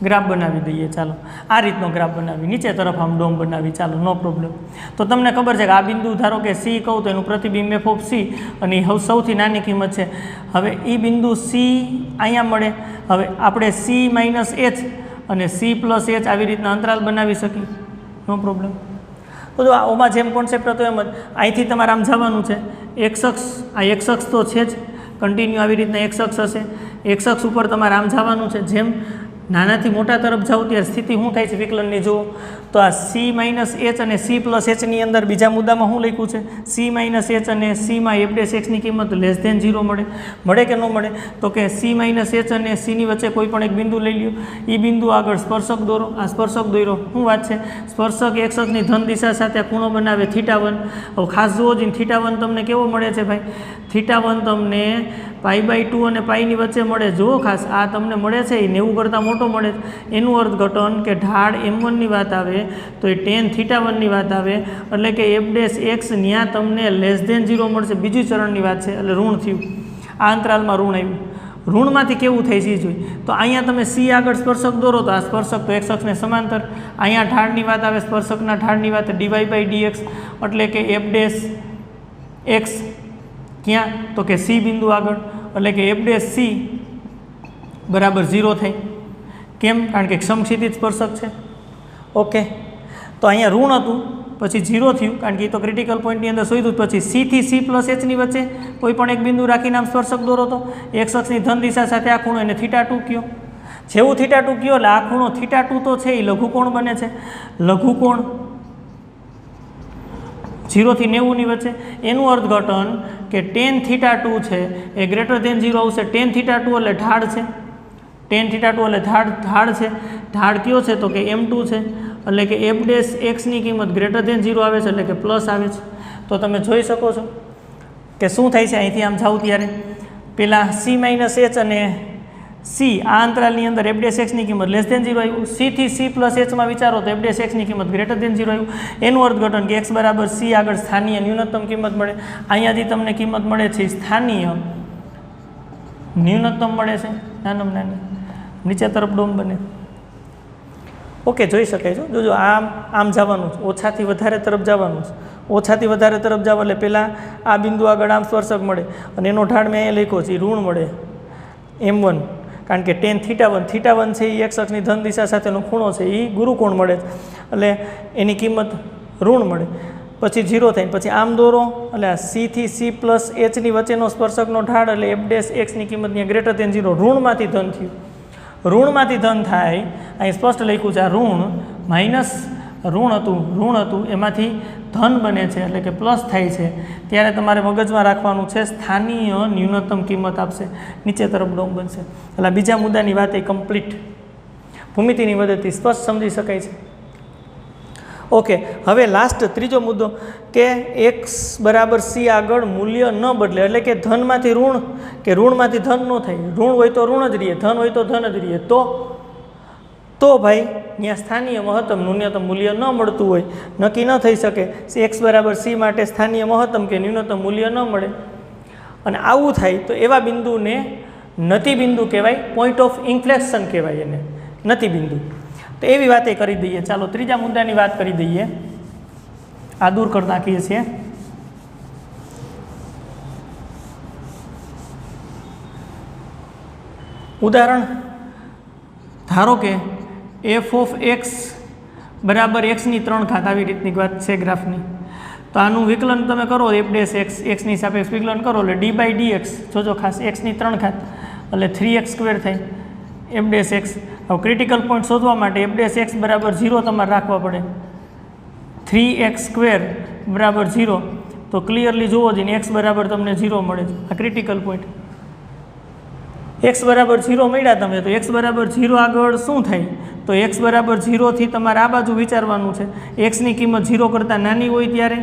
ગ્રાફ બનાવી દઈએ. ચાલો આ રીતનો ગ્રાફ બનાવી, નીચે તરફ આમ ડોમ બનાવી. ચાલો નો પ્રોબ્લેમ. તો તમને ખબર છે કે આ બિંદુ ધારો કે c કહું તો એનું પ્રતિબિંબ f ઓફ c અને એ સૌથી નાની કિંમત છે. હવે એ બિંદુ c અહીંયા મળે. હવે આપણે c માઇનસ h અને c પ્લસ h આવી રીતના અંતરાલ બનાવી શકીએ. નો પ્રોબ્લેમ. તો જો આમાં જેમ કોન્સેપ્ટ હતો એમ જ અહીંથી તમારે આમ જવાનું છે. x અક્ષ, આ x અક્ષ તો છે જ, કન્ટિન્યુ આવી રીતના x અક્ષ હશે. x અક્ષ ઉપર તમારે આમ જવાનું છે. જેમ નાનાથી મોટા તરફ જાઓ ત્યારે સ્થિતિ શું થાય છે વિકલનની જુઓ. તો આ c માઇનસ h અને c પ્લસ hની અંદર બીજા મુદ્દામાં શું લખ્યું છે? c માઇનસ h અને c માં f ડેશ એક્સની કિંમત લેસ દેન 0 મળે. મળે કે ન મળે? તો કે c માઇનસ h અને c ની વચ્ચે કોઈ પણ એક બિંદુ લઈ લ્યો. એ બિંદુ આગળ સ્પર્શક દોરો. આ સ્પર્શક દોરો શું વાત છે? સ્પર્શક x અક્ષની ધન દિશા સાથે ખૂણો બનાવે θ1. હવે ખાસ જુઓ જ θ1 તમને કેવો મળે છે ભાઈ? θ1 તમને π/2 અને π ની વચ્ચે મળે. જો ખાસ આ તમને મળે છે એ 90 કરતાં મોટો મળે. એનું અર્થઘટન કે ઢાળ m1 ની વાત આવે તો એ tan θ1 ની વાત આવે એટલે કે f ડેશ એક્સ ત્યાં તમને લેસ દેન 0 મળશે. બીજું ચરણની વાત છે એટલે ઋણ થયું. આ અંતરાલમાં ઋણ આવ્યું. ઋણમાંથી કેવું થાય છે જોઈ. તો અહીંયા તમે c આગળ સ્પર્શક દોરો તો આ સ્પર્શક તો x અક્ષને સમાંતર. અહીંયા ઢાળની વાત આવે, સ્પર્શકના ઢાળની વાત dy/dx એટલે કે f ડેશ એક્સ ક્યાં? તો કે c બિંદુ આગળ એટલે કે f ડેશ c બરાબર 0 થાય. કેમ? કારણ કે સમક્ષિતિજ સ્પર્શક છે. ઓકે, તો અહીંયા ઋણ હતું પછી 0 થયું કારણ કે એ તો ક્રિટિકલ પોઈન્ટની અંદર શોધ્યું. પછી c થી c પ્લસ hની વચ્ચે કોઈ પણ એક બિંદુ રાખીને આમ સ્પર્શક દોરો તો x અક્ષની ધન દિશા સાથે આ ખૂણો એને θ2 કયો. જેવું θ2 કયો એટલે આ ખૂણો θ2 તો છે એ લઘુકોણ બને છે. લઘુકોણ 0 થી 90 ની વચ્ચે. એનું અર્થઘટન કે tan θ2 છે એ ગ્રેટર દેન 0 આવશે. tan θ2 એટલે ઢાળ છે. tan θ2 એટલે ઢાળ છે. ઢાળ કયો છે? તો કે m2 છે. એટલે કે f ડેશ એક્સની કિંમત ગ્રેટર દેન 0 આવે છે એટલે કે પ્લસ આવે છે. તો તમે જોઈ શકો છો કે શું થાય છે. અહીંથી આમ જાઉં ત્યારે પહેલાં c માઇનસ h અને c આ અંતરાલની અંદર f ડેશ એક્સની કિંમત લેસ દેન 0 આવ્યું. c થી c પ્લસ hમાં વિચારો તો f ડેશ એક્સની કિંમત ગ્રેટર દેન 0 આવ્યું. એનું અર્થઘટન કે x બરાબર c આગળ સ્થાનીય ન્યૂનતમ કિંમત મળે. અહીંયાથી તમને કિંમત મળે છે સ્થાનીય ન્યૂનતમ મળે છે. નાનામાં નાની નીચે તરફ ડોમ બને. ઓકે, જોઈ શકાય છે. જોજો આમ આમ જવાનું છે, ઓછાથી વધારે તરફ જવાનું છે. ઓછાથી વધારે તરફ જાવ એટલે પહેલાં આ બિંદુ આગળ આમ સ્પર્શક મળે અને એનો ઢાળ મેં અહીંયા લખ્યો છે એ ઋણ મળે. m1, કારણ કે tan θ1 છે એ x અક્ષની ધન દિશા સાથેનો ખૂણો છે, એ ગુરુકોણ મળે છે, એટલે એની કિંમત ઋણ મળે. પછી 0 થાય, પછી આમ દોરો એટલે આ c થી c પ્લસ hની વચ્ચેનો સ્પર્શકનો ઢાળ એટલે f'(x) ની કિંમત ત્યાં ગ્રેટર દેન 0, ઋણમાંથી ધન થયું. ઋણમાંથી ધન થાય, અહીં સ્પષ્ટ લખ્યું છે આ ઋણ માઇનસ ઋણ હતું એમાંથી ધન બને છે એટલે કે પ્લસ થાય છે, ત્યારે તમારે મગજમાં રાખવાનું છે સ્થાનીય ન્યૂનતમ કિંમત આપશે, નીચે તરફ ડોમ બનશે. એટલે બીજા મુદ્દાની વાત એ કમ્પ્લીટ ભૂમિતિની મદદથી સ્પષ્ટ સમજી શકાય છે. ઓકે, હવે લાસ્ટ ત્રીજો મુદ્દો કે x બરાબર c આગળ મૂલ્ય ન બદલે, એટલે કે ધનમાંથી ઋણ કે ઋણમાંથી ધન ન થાય, ઋણ હોય તો ઋણ જ રહીએ, ધન હોય તો ધન જ રહીએ, તો ભાઈ ત્યાં સ્થાનીય મહત્તમ ન્યૂનતમ મૂલ્ય ન મળતું હોય, નક્કી ન થઈ શકે x બરાબર c માટે સ્થાનીય મહત્તમ કે ન્યૂનતમ મૂલ્ય ન મળે. અને આવું થાય તો એવા બિંદુને નતિ બિંદુ કહેવાય, પોઈન્ટ ઓફ ઇન્ફ્લેક્શન કહેવાય એને, નતિ બિંદુ. તો એવી વાતે કરી દઈએ. ચાલો ત્રીજા મુદ્દાની વાત કરી દઈએ, આ દૂર કરી નાખીએ છીએ. ઉદાહરણ ધારો કે f(x) બરાબર x ની 3 ઘાત, આવી રીતની વાત છે ગ્રાફની. તો આનું વિકલન તમે કરો f'(x) x ની સાપેક્ષ વિકલન કરો એટલે d/dx, જોજો ખાસ x ની 3 ઘાત એટલે 3x² થાય f'(x). હવે ક્રિટિકલ પોઈન્ટ શોધવા માટે f'(x) બરાબર 0 તમારે રાખવા પડે, 3x² બરાબર 0, તો ક્લિયરલી જુઓ જઈને x બરાબર તમને 0 મળે છે, આ ક્રિટિકલ પોઈન્ટ. x બરાબર 0 મળ્યા તમે, તો x બરાબર 0 આગળ શું થાય, તો x બરાબર 0 થી તમારે આ બાજુ વિચારવાનું છે. x ની કિંમત 0 કરતાં નાની હોય ત્યારે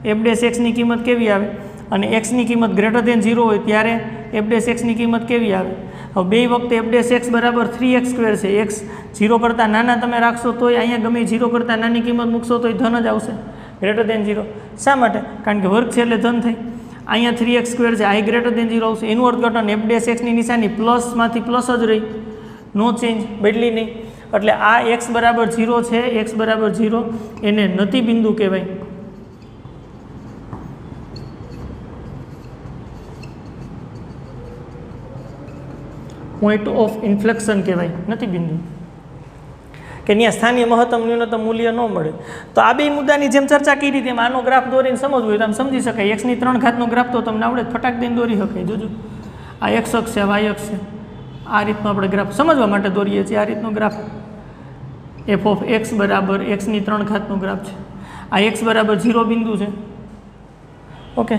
f'(x) ની કિંમત કેવી આવે, અને x ની કિંમત ગ્રેટર દેન 0 હોય ત્યારે f'(x) ની કિંમત કેવી આવે. હવે બે વખતે f'(x) બરાબર 3x² છે, x 0 કરતાં નાના તમે રાખશો તોય અહીંયા ગમે 0 કરતાં નાની કિંમત મૂકશો તોય ધન જ આવશે, ગ્રેટર દેન 0. શા માટે? કારણ કે વર્ગ છે એટલે ધન થાય. અહીંયા 3x² છે, આ ગ્રેટર દેન 0 આવશે. એનું અર્થઘટન f'(x) ની નિશાની પ્લસમાંથી પ્લસ જ રહી, નો ચેન્જ, બદલી નહીં. એટલે આ x બરાબર 0 છે, x બરાબર 0 એને નતિ બિંદુ કહેવાય. પોઈન્ટ ઓફ ઇન્ફ્લેક્શન કહેવાય, નથી બિંદુ, કે ત્યાં સ્થાનીય મહત્તમ ન્યૂનતમ મૂલ્ય ન મળે. તો આ બે મુદ્દાની જેમ ચર્ચા કરી તેમ આનો ગ્રાફ દોરીને સમજવું હોય તો આમ સમજી શકાય. x ની 3 ઘાતનો ગ્રાફ તો તમને આવડે, ફટાક દઈને દોરી શકાય. જોજો આ x અક્ષ છે, y અક્ષ છે, આ રીતનો આપણે ગ્રાફ સમજવા માટે દોરીએ છીએ. આ રીતનો ગ્રાફ f(x) બરાબર x ની 3 ઘાતનો ગ્રાફ છે. આ x બરાબર 0 બિંદુ છે. ઓકે,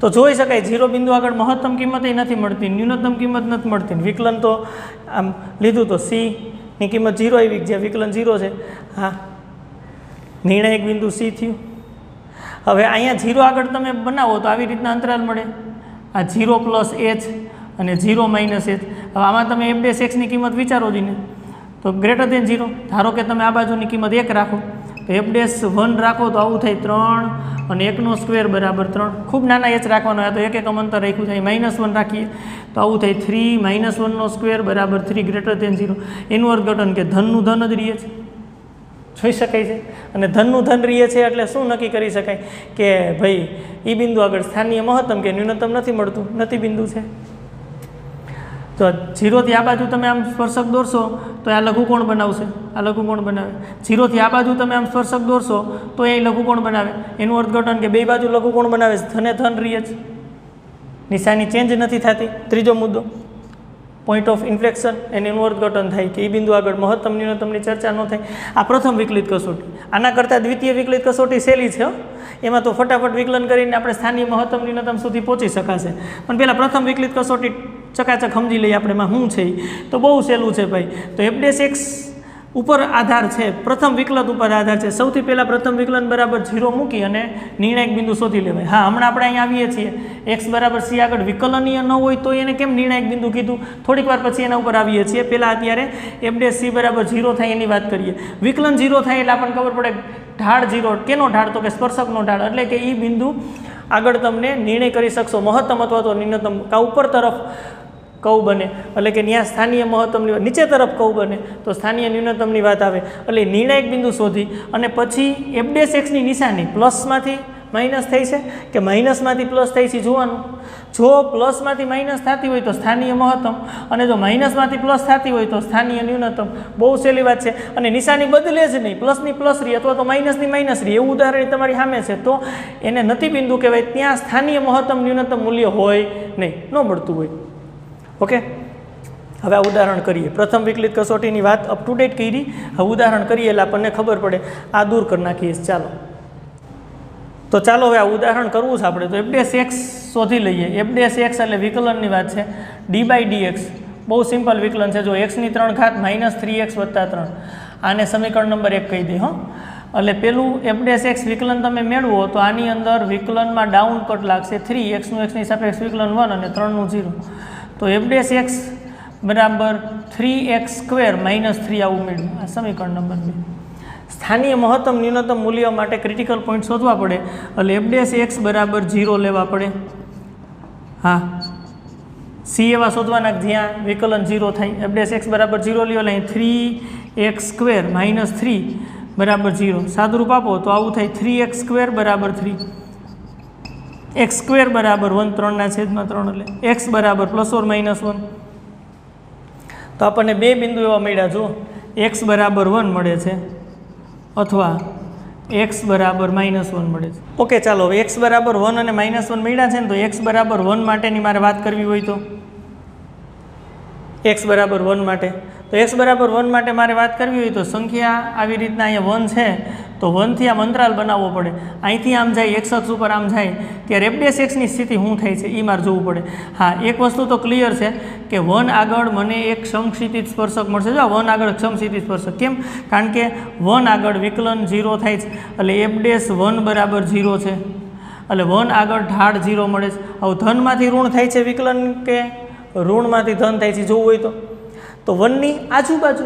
તો જોઈ શકાય 0 બિંદુ આગળ મહત્તમ કિંમત નથી મળતી, ન્યૂનતમ કિંમત નથી મળતી. વિકલન તો આમ લીધું તો c ની કિંમત 0 આવી, જ્યાં વિકલન 0 છે. હા, નિર્ણાયક બિંદુ c થયું. હવે અહીંયા 0 આગળ તમે બનાવો તો આવી રીતના અંતરાલ મળે, આ 0 + h અને 0 - h. હવે આમાં તમે f'(x) ની કિંમત વિચારો જઈને, તો ગ્રેટર દેન 0. ધારો કે તમે આ બાજુની કિંમત 1 રાખો, તો f'(1) રાખો તો આવું થાય 3 અને 1² બરાબર 3. ખૂબ નાના h રાખવાનો હોય તો એક એકમ અંતર રાખ્યું છે, -1 રાખીએ તો આવું થાય 3 - 1² બરાબર 3, ગ્રેટર દેન 0. એનું અર્થઘટન કે ધનનું ધન જ રહીએ છે, જોઈ શકાય છે. અને ધનનું ધન રહીએ છે એટલે શું નક્કી કરી શકાય કે ભાઈ એ બિંદુ આગળ સ્થાનીય મહત્તમ કે ન્યૂનતમ નથી મળતું, નથી બિંદુ છે. તો 0 થી આ બાજુ તમે આમ સ્પર્શક દોરશો તો આ લઘુકોણ બનાવશે, આ લઘુકોણ બનાવે. 0 થી આ બાજુ તમે આમ સ્પર્શક દોરશો તો એ લઘુકોણ બનાવે. એનું અર્થઘટન કે બે બાજુ લઘુકોણ બનાવે છે, ધને ધન રહીએ છે, નિશાની ચેન્જ નથી થતી. ત્રીજો મુદ્દો પોઈન્ટ ઓફ ઇન્ફ્લેક્શન, એનું અર્થઘટન થાય કે એ બિંદુ આગળ મહત્તમ ન્યૂનતમની ચર્ચા ન થાય. આ પ્રથમ વિકલિત કસોટી. આના કરતાં દ્વિતીય વિકલિત કસોટી સહેલી છે, એમાં તો ફટાફટ વિકલન કરીને આપણે સ્થાનીય મહત્તમ ન્યૂનતમ સુધી પહોંચી શકાશે. પણ પહેલાં પ્રથમ વિકલિત કસોટી ચકાચક સમજી લઈએ આપણે એમાં શું છે. તો બહુ સહેલું છે ભાઈ. તો f'(x) ઉપર આધાર છે, પ્રથમ વિકલન ઉપર આધાર છે. સૌથી પહેલાં પ્રથમ વિકલન બરાબર 0 મૂકી અને નિર્ણાયક બિંદુ શોધી લેવાય. હા, હમણાં આપણે અહીંયા આવીએ છીએ, x બરાબર c આગળ વિકલનીય ન હોય તો એને કેમ નિર્ણાયક બિંદુ કીધું, થોડીક વાર પછી એના ઉપર આવીએ છીએ. પહેલાં અત્યારે f'(c) બરાબર 0 થાય એની વાત કરીએ. વિકલન 0 થાય એટલે આપણને ખબર પડે ઢાળ 0, કેનો ઢાળ, તો કે સ્પર્શકનો ઢાળ. એટલે કે એ બિંદુ આગળ તમને નિર્ણય કરી શકશો મહત્તમ અથવા તો ન્યૂનતમ. કા ઉપર તરફ કવ બને એટલે કે ત્યાં સ્થાનીય મહત્તમની, નીચે તરફ કવ બને તો સ્થાનીય ન્યૂનતમની વાત આવે. એટલે નિર્ણાયક બિંદુ શોધી અને પછી f'(x) ની નિશાની પ્લસમાંથી માઇનસ થઈ છે કે માઇનસમાંથી પ્લસ થઈ છે જોવાનું. જો પ્લસમાંથી માઇનસ થતી હોય તો સ્થાનીય મહત્તમ, અને જો માઇનસમાંથી પ્લસ થતી હોય તો સ્થાનીય ન્યૂનતમ. બહુ સહેલી વાત છે. અને નિશાની બદલે જ નહીં, પ્લસની પ્લસ રહી અથવા તો માઇનસની માઇનસ રહી, એવું ઉદાહરણ તમારી સામે છે તો એને નથી બિંદુ કહેવાય. ત્યાં સ્થાનીય મહત્તમ ન્યૂનતમ મૂલ્ય હોય નહીં, ન મળતું હોય. ઓકે, હવે આ ઉદાહરણ કરીએ. પ્રથમ વિકલિત કસોટીની વાત અપ ટુ ડેટ કરી. હવે ઉદાહરણ કરીએ એટલે આપણને ખબર પડે. આ દૂર કરી નાખીએ. ચાલો તો ચાલો હવે આ ઉદાહરણ કરવું છે આપણે. તો f'(x) શોધી લઈએ. f'(x) એટલે વિકલનની વાત છે. d/dx બહુ સિમ્પલ વિકલન છે. જો x3 -3x + 3, આને સમીકરણ નંબર 1 કહી દઈએ. એટલે પેલું f'(x) વિકલન તમે મેળવો તો આની અંદર વિકલનમાં ડાઉન કટ લાગશે 3, x નું x ની સાપેક્ષ વિકલન 1 અને 3 નું 0. તો f'(x) બરાબર 3x² - 3 આવું મેળવ્યું. આ સમીકરણ નંબર 2. સ્થાનીય મહત્તમ ન્યૂનતમ મૂલ્ય માટે ક્રિટિકલ પોઈન્ટ શોધવા પડે. એટલે f'(x) બરાબર 0 લેવા પડે. હા, સી એવા શોધવાના જ્યાં વિકલન 0 થાય. f'(x) બરાબર 0 લ્યો એટલે 3x² - 3 બરાબર 0. સાદુરૂપ આપો તો આવું થાય 3x² બરાબર 3, x² બરાબર 1, 3/3 એટલે x બરાબર ±1. તો આપણને બે બિંદુ એવા મળ્યા. જો x બરાબર 1 મળે છે અથવા x બરાબર -1 મળે છે. ઓકે, ચાલો હવે x બરાબર 1 અને -1 મળ્યા છે ને, તો x બરાબર 1 માટેની મારે વાત કરવી હોય તો x બરાબર 1 માટે, તો x બરાબર 1 માટે મારે વાત કરવી હોય તો સંખ્યા આવી રીતના અહીંયા 1 છે તો 1 થી આમ અંતરાલ બનાવવો પડે. અહીંથી આમ જાય, x અક્ષ ઉપર આમ જાય ત્યારે f'(x) ની સ્થિતિ શું થાય છે એ મારે જોવું પડે. હા, એક વસ્તુ તો ક્લિયર છે કે 1 આગળ મને એક સમક્ષિતિજ સ્પર્શક મળશે. જો 1 આગળ સમક્ષિતિજ સ્પર્શક કેમ? કારણ કે 1 આગળ વિકલન 0 થાય છે એટલે f'(1) બરાબર 0 છે. એટલે 1 આગળ ઢાળ 0 મળે છે. હવે ધનમાંથી ઋણ થાય છે વિકલન કે ઋણમાંથી ધન થાય છે જોવું હોય તો 1 ની આજુબાજુ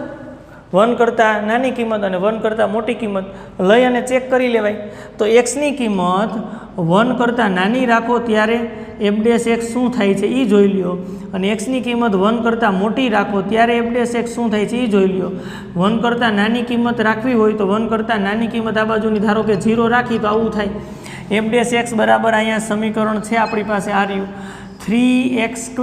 1 કરતાં નાની કિંમત અને 1 કરતાં મોટી કિંમત લઈ અને ચેક કરી લેવાય. તો x ની કિંમત 1 કરતાં નાની રાખો ત્યારે f'(x) શું થાય છે એ જોઈ લ્યો, અને x ની કિંમત 1 કરતાં મોટી રાખો ત્યારે f'(x) શું થાય છે એ જોઈ લ્યો. 1 કરતાં નાની કિંમત રાખવી હોય તો 1 કરતાં નાની કિંમત આ બાજુની ધારો કે 0 રાખી તો આવું થાય. f'(x) બરાબર અહીંયા સમીકરણ છે આપણી પાસે આ રહ્યું 3x²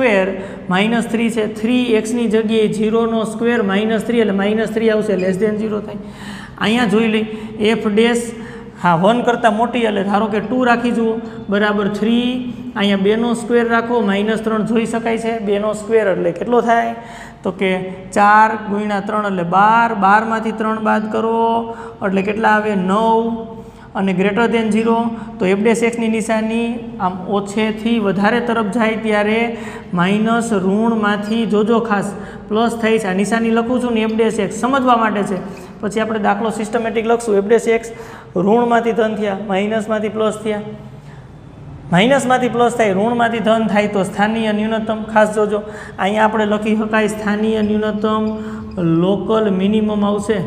- 3 છે. 3x ની જગ્યાએ 0 નો સ્ક્વેર -3 એટલે -3 આવશે, <0 થાય. અહીંયા જોઈ લઈ f', હા 1 કરતાં મોટી એટલે ધારો કે 2 રાખી જુઓ બરાબર 3, અહીંયા 2 નો સ્ક્વેર રાખો -3 જોઈ શકાય છે. 2 નો સ્ક્વેર એટલે કેટલો થાય તો કે 4 × 3 એટલે 12, 12 માંથી 3 બાદ કરો એટલે કેટલા આવે 9 અને >0. તો f'(x) ની નિશાની આમ ઓછેથી વધારે તરફ જાય ત્યારે માઇનસ ઋણમાંથી જોજો ખાસ પ્લસ થાય છે. આ નિશાની લખું છું ને f'(x) સમજવા માટે છે. પછી આપણે દાખલો સિસ્ટમેટિક લખશું. f'(x) ઋણમાંથી ધન થયા, માઇનસમાંથી પ્લસ થયા, માઇનસમાંથી પ્લસ થાય, ઋણમાંથી ધન થાય તો સ્થાનીય ન્યૂનતમ ખાસ જોજો. અહીંયા આપણે લખી શકાય સ્થાનીય ન્યૂનતમ લોકલ મિનિમમ આવશે.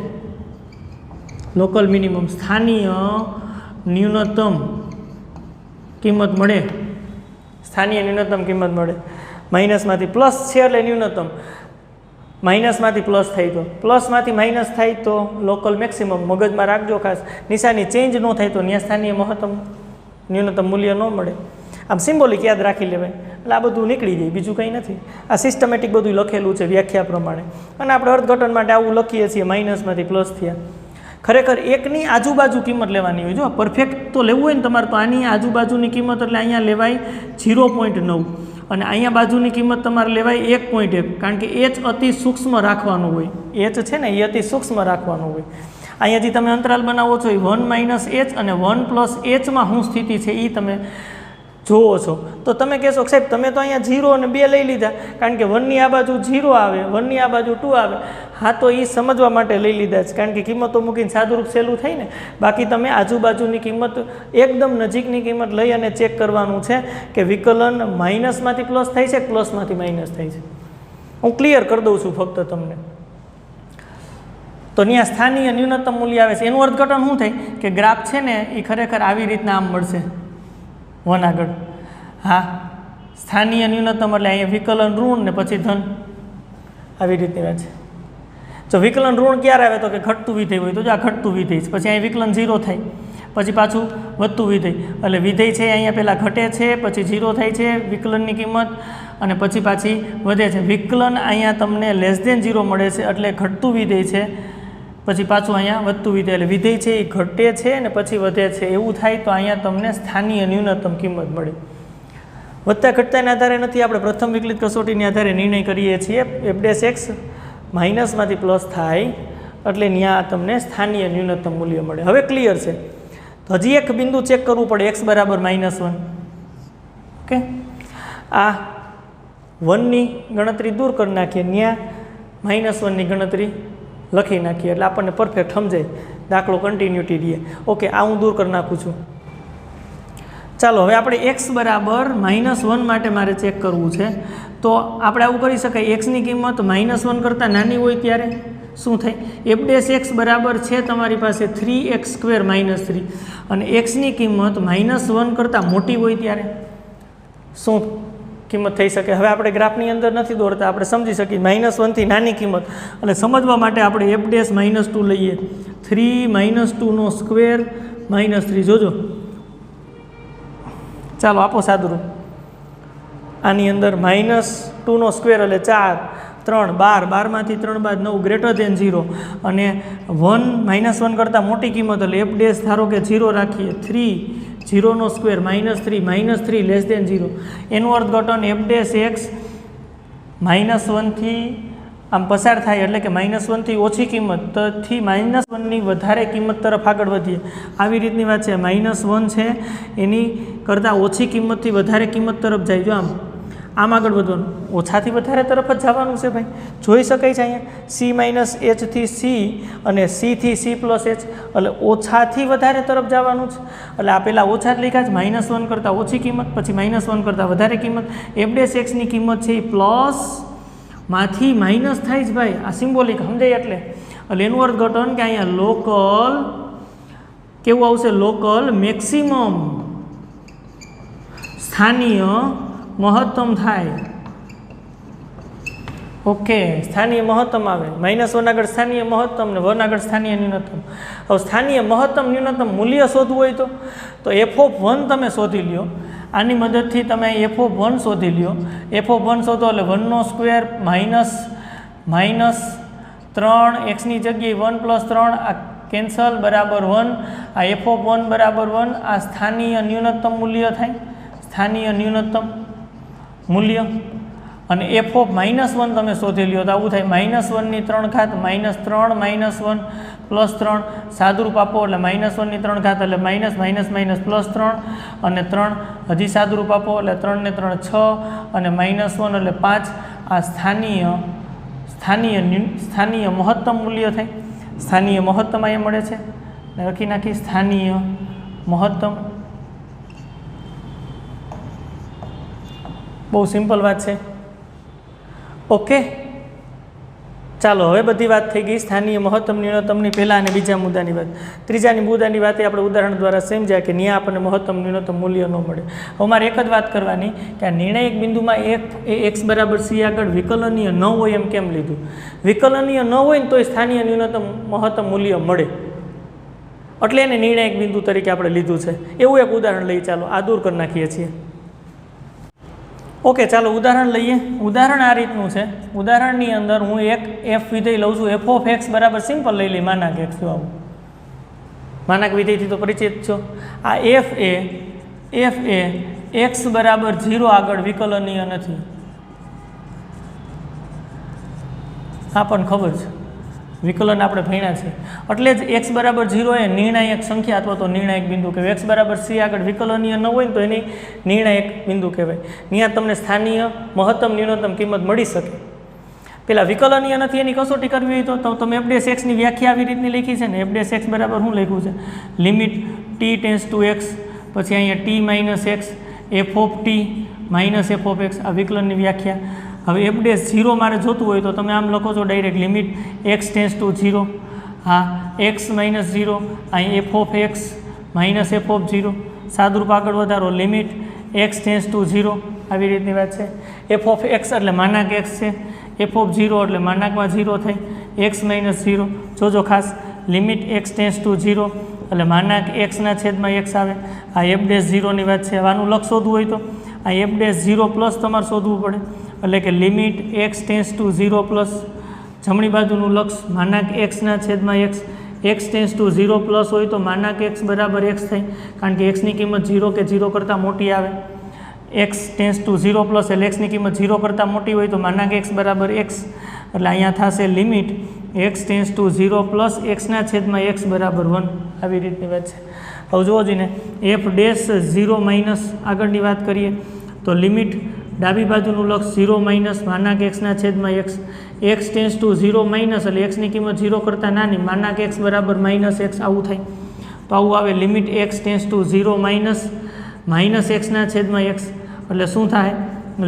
લોકલ મિનિમમ સ્થાનીય ન્યૂનતમ કિંમત મળે, સ્થાનીય ન્યૂનતમ કિંમત મળે. માઇનસમાંથી પ્લસ છે એટલે ન્યૂનતમ, માઇનસમાંથી પ્લસ થાય તો, પ્લસમાંથી માઇનસ થાય તો લોકલ મેક્સિમમ. મગજમાં રાખજો ખાસ, નિશાની ચેન્જ ન થાય તો ત્યાં સ્થાનીય મહત્તમ ન્યૂનતમ મૂલ્ય ન મળે. આમ સિમ્બોલિક યાદ રાખી લેવાય એટલે આ બધું નીકળી જાય, બીજું કંઈ નથી. આ સિસ્ટમેટિક બધું લખેલું છે વ્યાખ્યા પ્રમાણે, અને આપણે અર્થઘટન માટે આવું લખીએ છીએ માઇનસમાંથી પ્લસ થયા. ખરેખર એકની આજુબાજુ કિંમત લેવાની હોય. જો પરફેક્ટ તો લેવું હોય ને તમારે તો આની આજુબાજુની કિંમત એટલે અહીંયા લેવાય 0.9 અને અહીંયા બાજુની કિંમત તમારે લેવાય 1.1, કારણ કે h અતિ સૂક્ષ્મ રાખવાનું હોય. h છે ને એ અતિ સૂક્ષ્મ રાખવાનું હોય. અહીંયા જે તમે અંતરાલ બનાવો છો એ 1 - h અને 1 + h માં શું સ્થિતિ છે એ તમે જોવો છો. તો તમે કહેશો સાહેબ તમે તો અહીંયા 0 અને 2 લઈ લીધા, કારણ કે 1 ની આ બાજુ 0 આવે, 1 ની આ બાજુ 2 આવે. હા, તો એ સમજવા માટે લઈ લીધા છે, કારણ કે કિંમતો મૂકીને સાદુરૂપ સહેલું થાય ને. બાકી તમે આજુબાજુની કિંમત એકદમ નજીકની કિંમત લઈ અને ચેક કરવાનું છે કે વિકલન માઇનસમાંથી પ્લસ થાય છે કે પ્લસમાંથી માઇનસ થાય છે. હું ક્લિયર કરી દઉં છું ફક્ત તમને. તો ત્યાં સ્થાનીય ન્યૂનતમ મૂલ્ય આવે છે. એનું અર્થઘટન શું થાય કે ગ્રાફ છે ને એ ખરેખર આવી રીતના આમ મળશે 1 આગળ. હા, સ્થાનીય ન્યૂનતમ એટલે અહીંયા વિકલન ઋણ ને પછી ધન, આવી રીતની વાત છે. જો વિકલન ઋણ ક્યારે આવે તો કે ઘટતું વિધેય હોય તો જો આ ઘટતું વિધેય છે, પછી અહીં વિકલન 0 થાય, પછી પાછું વધતું વિધેય, એટલે વિધેય છે અહીંયા પહેલાં ઘટે છે, પછી 0 થાય છે વિકલનની કિંમત, અને પછી પાછી વધે છે. વિકલન અહીંયા તમને <0 મળે છે, એટલે ઘટતું વિધેય છે, પછી પાછું અહીંયા વધતું વિધેય, એટલે વિધેય છે એ ઘટે છે અને પછી વધે છે. એવું થાય તો અહીંયા તમને સ્થાનીય ન્યૂનતમ કિંમત મળે. વધતા ઘટતાના આધારે નથી, આપણે પ્રથમ વિકલિત કસોટીને આધારે નિર્ણય કરીએ છીએ. f' માઇનસમાંથી પ્લસ થાય એટલે ત્યાં તમને સ્થાનીય ન્યૂનતમ મૂલ્ય મળે. હવે ક્લિયર છે. તો હજી એક બિંદુ ચેક કરવું પડે, x બરાબર -1. ઓકે, આ 1ની ગણતરી દૂર કરી નાખીએ, ત્યાં -1ની ગણતરી લખી નાખીએ એટલે આપણને પરફેક્ટ સમજાય, દાખલો કન્ટિન્યુટી રહે. ઓકે, આ હું દૂર કરી નાખું છું. ચાલો હવે આપણે x બરાબર -1 માટે મારે ચેક કરવું છે. તો આપણે આવું કરી શકાય, એક્સની કિંમત -1 કરતાં નાની હોય ત્યારે શું થાય? f' બરાબર છે તમારી પાસે 3x² - 3, અને એક્સની કિંમત -1 કરતાં મોટી હોય ત્યારે શું કિંમત થઈ શકે? હવે આપણે ગ્રાફની અંદર નથી દોરતા, આપણે સમજી શકીએ -1 થી નાની કિંમત, એટલે સમજવા માટે આપણે f' -2 લઈએ. 3 - 2 નો સ્ક્વેર -3, જોજો. ચાલો આપો સાદુરૂપ. આની અંદર -2 નો સ્ક્વેર એટલે 4, 3 12, 12માંથી 3 બાદ 9 ગ્રેટર દેન 0, અને 1 કરતાં મોટી કિંમત એટલે f' ધારો કે 0 રાખીએ. 3 0 નો સ્ક્વેર -3 -3 લેસ દેન 0. એનું અર્થઘટન f' -1 થી આમ પસાર થાય એટલે કે -1 થી ઓછી કિંમત થી -1ની વધારે કિંમત તરફ આગળ વધીએ, આવી રીતની વાત છે. -1 છે એની કરતાં ઓછી કિંમતથી વધારે કિંમત તરફ જાય. જો આમ આગળ વધવાનું, ઓછાથી વધારે તરફ જ જવાનું છે ભાઈ, જોઈ શકાય છે અહીંયા C - h થી C અને C થી C + h, એટલે ઓછાથી વધારે તરફ જવાનું છે. એટલે આ પહેલાં ઓછા જ લખ્યા છે, -1 કરતાં ઓછી કિંમત, પછી -1 કરતાં વધારે કિંમત. f' ની કિંમત છે એ પ્લસ માંથી માઇનસ થાય જ ભાઈ, આ સિમ્બોલિક સમજાય. એટલે એનું અર્થઘટન કે અહીંયા લોકલ કેવું આવશે? લોકલ મેક્સિમમ, સ્થાનીય મહત્તમ થાય. ઓકે, સ્થાનીય મહત્તમ આવે. -1 આગળ સ્થાનીય મહત્તમ ને 1 આગળ સ્થાનીય ન્યૂનતમ. હવે સ્થાનીય મહત્તમ ન્યૂનતમ મૂલ્ય શોધવું હોય તો f(1) તમે શોધી લ્યો. આની મદદથી તમે f(1) શોધી લ્યો. f(1) શોધો એટલે 1 નો સ્ક્વેર -3, એક્સની જગ્યાએ 1 + 3 આ કેન્સલ બરાબર 1. આ f(1) બરાબર 1. આ સ્થાનીય ન્યૂનતમ મૂલ્ય થાય, સ્થાનીય ન્યૂનતમ મૂલ્ય. અને f(-1) તમે શોધી લ્યો તો આવું થાય, -1 ની 3 ઘાત -3 -1 +3, સાદુરૂપ આપો એટલે -1 ની 3 ઘાત એટલે -+3 અને 3, હજી સાદુરૂપ આપો એટલે 3 ને 3 6 અને -1 એટલે 5. આ સ્થાનીય મહત્તમ મૂલ્ય થાય. સ્થાનીય મહત્તમ અહીંયા મળે છે, લખી નાખી સ્થાનીય મહત્તમ. બહુ સિમ્પલ વાત છે. ઓકે, ચાલો હવે બધી વાત થઈ ગઈ સ્થાનીય મહત્તમ ન્યૂનતમની. પહેલાં અને બીજા મુદ્દાની વાત. ત્રીજાની મુદ્દાની વાત આપણે ઉદાહરણ દ્વારા સમજ્યા કે ત્યાં આપણને મહત્તમ ન્યૂનતમ મૂલ્ય ન મળે. હવે મારે એક જ વાત કરવાની કે આ નિર્ણાયક બિંદુમાં f એ x બરાબર c આગળ વિકલનીય ન હોય એમ કેમ લીધું? વિકલનીય ન હોય ને તોય સ્થાનીય ન્યૂનતમ મહત્તમ મૂલ્ય મળે, એટલે એને નિર્ણાયક બિંદુ તરીકે આપણે લીધું છે. એવું એક ઉદાહરણ લઈ, ચાલો આ દૂર કરી નાખીએ છીએ. ઓકે, ચાલો ઉદાહરણ લઈએ. ઉદાહરણ આ રીતનું છે. ઉદાહરણની અંદર હું એક f વિધેય લઉં છું. f(x) બરાબર સિમ્પલ લઈ લઈ, માનાક x. જો આવું માનાક વિધેયથી તો પરિચિત છો. આ f એ x બરાબર 0 આગળ વિકલનીય નથી, આ પણ ખબર છે, વિકલન આપણે ભણ્યા છે. એટલે જ x બરાબર 0 એ નિર્ણાયક સંખ્યા અથવા તો નિર્ણાયક બિંદુ કહેવાય. x બરાબર c આગળ વિકલનીય ન હોય ને તો એની નિર્ણાયક બિંદુ કહેવાય. ત્યાં તમને સ્થાનીય મહત્તમ ન્યૂનતમ કિંમત મળી શકે. પેલા વિકલનીય નથી એની કસોટી કરવી હોય તો તમે f' ની વ્યાખ્યા આવી રીતની લખી છે ને. f' બરાબર શું લખ્યું છે? લિમિટ t → x, પછી અહીંયા t - x f(t - f(x), આ વિકલનની વ્યાખ્યા. હવે f'0 મારે જોતું હોય તો તમે આમ લખો છો ડાયરેક્ટ, લિમિટ x → 0. હા, x - 0, અહીં f(x - f(0), સાદુરૂપ આગળ વધારો, લિમિટ x → 0, આવી રીતની વાત છે. f(x) એટલે માનાક x છે, f(0) એટલે માનાકમાં 0 થાય, x - 0. જોજો ખાસ, લિમિટ x → 0, એટલે માનાંક એક્સના છેદમાં એક્સ આવે. આ એફ ડેશ ઝીરોની વાત છે. આનું લક્ષ શોધવું હોય તો આ એફ ડેશ ઝીરો પ્લસ તમારે શોધવું પડે. એટલે કે limit x tends to zero plus જમણી બાજુનું લક્ષ માનાંક એક્સના છેદમાં x. X tends to zero plus હોય તો માનાંક એક્સ બરાબર એક્સ થાય, કારણ કે એક્સની કિંમત ઝીરો કે ઝીરો કરતાં મોટી આવે. X tends to zero plus એટલે એક્સની કિંમત ઝીરો કરતાં મોટી હોય તો માનાંક એક્સ બરાબર એક્સ. એટલે અહીંયા થશે limit x tends to zero plus એક્સના છેદમાં એક્સ બરાબર 1. આવી રીતની વાત છે. હવે જુઓ જીને એફ ડેશ ઝીરો માઇનસ આગળની વાત કરીએ તો લિમિટ ડાબી બાજુનું લક્ષ ઝીરો માઇનસ માનાંક એક્સના છેદમાં x. X tends to zero minus એટલે એક્સની કિંમત ઝીરો કરતાં નાની માનાંક એક્સ બરાબર માઇનસ એક્સ આવું થાય. તો આવું આવે limit x tends to zero minus એક્સના છેદમાં એક્સ. એટલે શું થાય